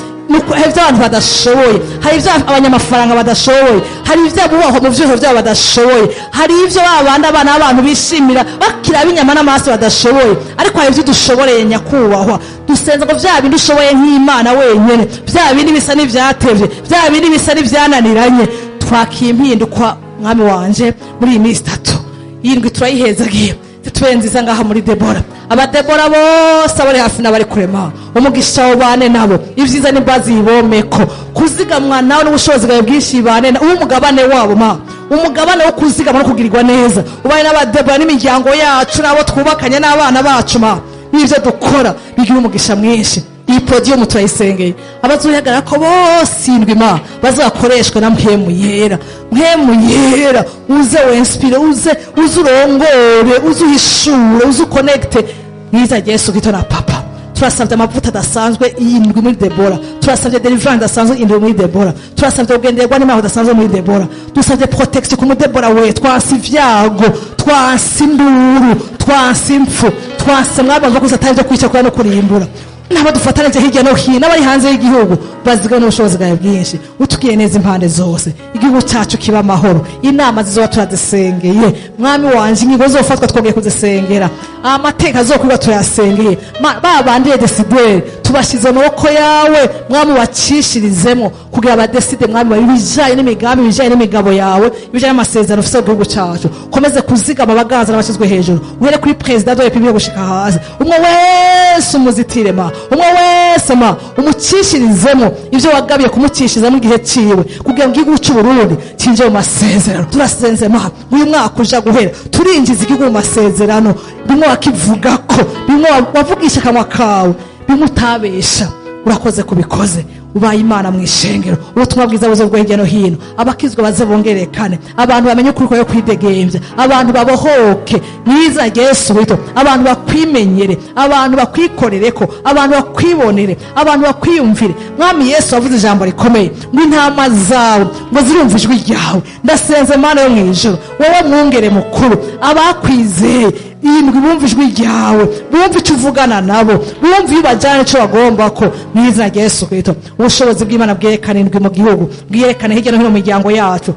Hari ibyo abantu badashoboye, hari ibyo abanyamafaranga badashoboye, hari ibyo abubahwa mu vyose vyabo badashoboye, hari ibyo babandi abana b'abantu bishimira bakira b'inyama n'amaraso badashoboye, ariko hari ibyo dushoboreye nyakubahwa. Dusenza ngo vya bindi ushoboye nk'Imana wenyene, vya bindi bisa n'ivyatevye, vya bindi bisa n'ivyananiranye, twakimpinduka mwami wanje muri iyi minsi 3 yindwi turayihezagiye tubenziza ngaha muri Debora. Abadebora bose abari hafi n'abari kurema umugisha wabane nabo, ivyiza n'imbazi ibomeko, kuzigamwa nawe n'ubushobozi bwawe bwinshi bane umugabane wabo ma umugabane wo kuzigama no kugirirwa neza ubaye n'abadebora n'imiryango yacu nabo twubakanye n'abana bacu ma n'ivyo dukora bigira umugisha mwinshi. Iyi podium turayisengeye abazoyagarara ko bose indwi ma bazakoreshwa na mpemu yera, mpemu yera uze wenspire, uze urongore, uze uhishure, uze connecte niza Yesu Kristo na papa. Turasabye amavuta adasanzwe indwi muri Debora, turasabye deliverance adasanzwe indwi muri Debora, turasabye kugenderwa n'imana adasanzwe muri Debora, dusabye protection ku Debora we, twasi ivyago, twasi induru, twasi impfu, twasi mwabava kuzatanje kwica kwa no kurimbura. Nabo dufatanije hirya no hino n'abari hanze y'igihugu bazigana n'ubushobozi bwawe bwinshi, utugiye neza impande zose, igihugu cyacu kiba amahoro. Inama zizoba turazisengeye mwami wanje, ingingo zofatwa twongeye kuzisengera, amateka azokwirwa turayasengeye, babandi decidere tubashize amaboko yawe mwami wacishirizemo kugira abadeside mwami babijanye n'imigambi, bijanye n'imigabo yawe, bijanye n'amasezerano ufise mu gihugu cyacu. Komeze kuzigama abagaza n'abashizwe hejuru, uhere kuri president wa republika gushika hasi, umwe wese umuzitire ma, umwe wese ma umucishirizemo ivyo wagabiye kumucishirizamo igihe ciwe kugira ngo igihugu cy'u Burundi cinje mu masezerano. Turasenze ma uyu mwaka uja guhera turinjiza igihugu mu masezerano, bimwe wakivugako, bimwe wavugisha akanwa kawe, bimwe utabesha. Urakoze kubikoze, ubaye Imana mwishengero, ubutumwa bwiza buze bwo hirya no hino, abakizwa baze bongerekane, abantu bamenye ukuri kwawe kwidegembya, abantu babohoke mwiza Yesu Kristo, abantu bakwimenyere, abantu bakwikorereko, abantu bakwibonere, abantu bakwiyumvire. Mwami Yesu wavuze ijambo rikomeye ngo intama zawe ngo zirumva ijwi ryawe. Ndasenze Mana yo mwijuru, wowe mwungere mukuru, abakwizeye indwi bumva ijwi ryawe, bumva icyo uvugana nabo, bumva iyo bajyana icyo bagomba ko mwiza Yesu Kristo. Ubushobozi bw'Imana bwerekane indwi mu gihugu, bwerekane hirya no hino mu miryango yacu.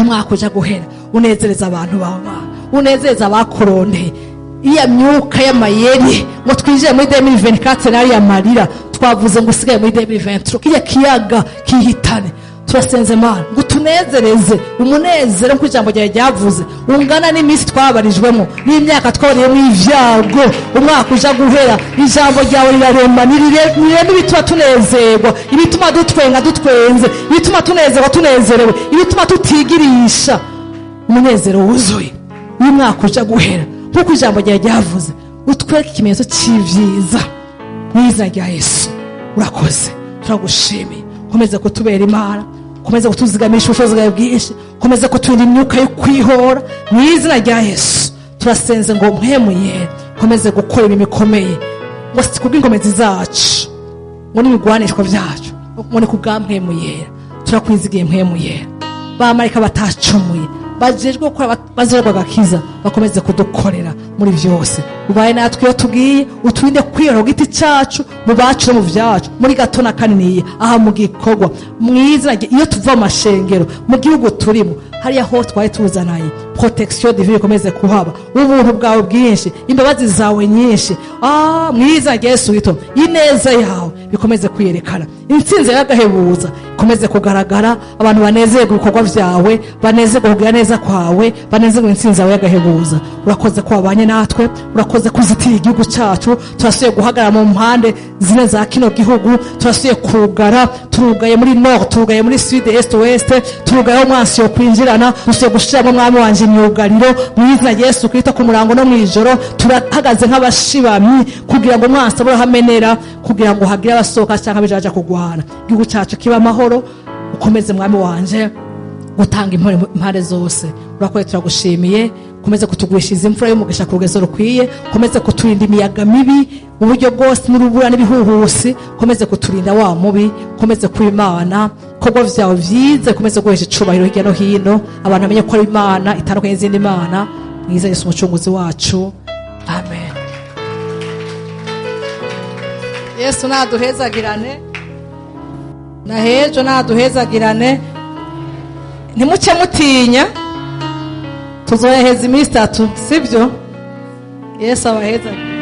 Mwaka uja guhera unezereza abantu bawe, unezereza abakurondeye. Iya myuka y'amayeri ngo twinjiye muri 2024 nari yamarira twavuze ngo usigaye muri 2023 kiya kiyaga kihitane. Turasenze Mana ngo tunezereze umunezero ku ijambo ryawe ryavuze ungana n'iminsi twabarijwemo n'imyaka twabariyemo ivyago. Umwaka uja guhera ijambo ryawe riraremba, niremba ibituma tunezerwa, ibituma dutwenga dutwenze, ibituma tunezerwa tunezerewe, ibituma tutigirisha umunezero wuzuye. Uyu mwaka uja guhera nk'uko ijambo ryawe ryavuze utwereke ikimenyetso c'ivyiza mwiza rya Yesu. Urakoze, turagushimiye. Komeza kutubera Imana, komeza kutuzigamisha ubushobozi bwawe bwinshi, komeza kuturinda imyuka yo kwihora mu izina rya Yesu. Turasenze ngo mpemu yera komeze gukora ibintu bikomeye, ngo si kubw'ingomezi zacu ngo n'ibigwanishwa byacu, ngo ni kubw'ampemu yera. Turakwizigiye mpemu yera, bamarika batacumuye bajejwe gukora bazorwa agakiza bakomeze kudukorera muri byose. Ubaye natwe iyo tugiye uturinde kwihora ku giti cyacu, mu bacu no mu vyacu, muri gato na kanini aha mu gikorwa mwiza iyo tuva amashengero mu gihugu turimo hariya ho twari tuzanaye protection divine komeze kuhaba, ubuntu bwawe bwinshi, imbabazi zawe nyinshi mwiza Yesu Kristo, ineza yawe bikomeze kwiyerekana, intsinzi y'agahebuza komeze kugaragara, abantu banezerwe ibikorwa vyawe, banezerwe kugira neza kwawe, banezerwe intsinzi yawe y'agahebuza. Urakoze ko wabanye natwe, urakoze kuzitira igihugu cyacu. Turasuye guhagarara mu mpande zine za kino gihugu, turasuye kugara, turugaye muri nord, turugaye muri sud, est, west, turugaye aho mwansi yo kwinjirana, dusuye gushiramo mwami wanje imyugariro mwiza Yesu Kristo ku murango no mwijoro. Turahagaze nk'abashibamyi kugira ngo mwansi abura hamenera, kugira ngo hagire abasohoka cyangwa bijaja kugwana. Igihugu cyacu kiba amahoro, ukomeze mwami wanje gutanga impare zose. Urakoze, turagushimiye. Komeze kutugwishiza imfura y'umugisha ku rugezo rukwiye, komeze kuturinda imiyaga mibi mu buryo bwose n'urubura n'ibihuhusi, komeze kuturinda wa mubi, komeze kwimana kogwa vyawe vyize, komeze guhesha icubahiro hirya no hino, abantu bamenye ko ari Imana itandukanye n'izindi mana. mwiza Yesu umucunguzi wacu, amen. Yesu naduhezagirane, na hejo naduhezagirane. Ntimuce mutinya, tuzoyaheza iminsi 3, sibyo? Yesu abahezagirane.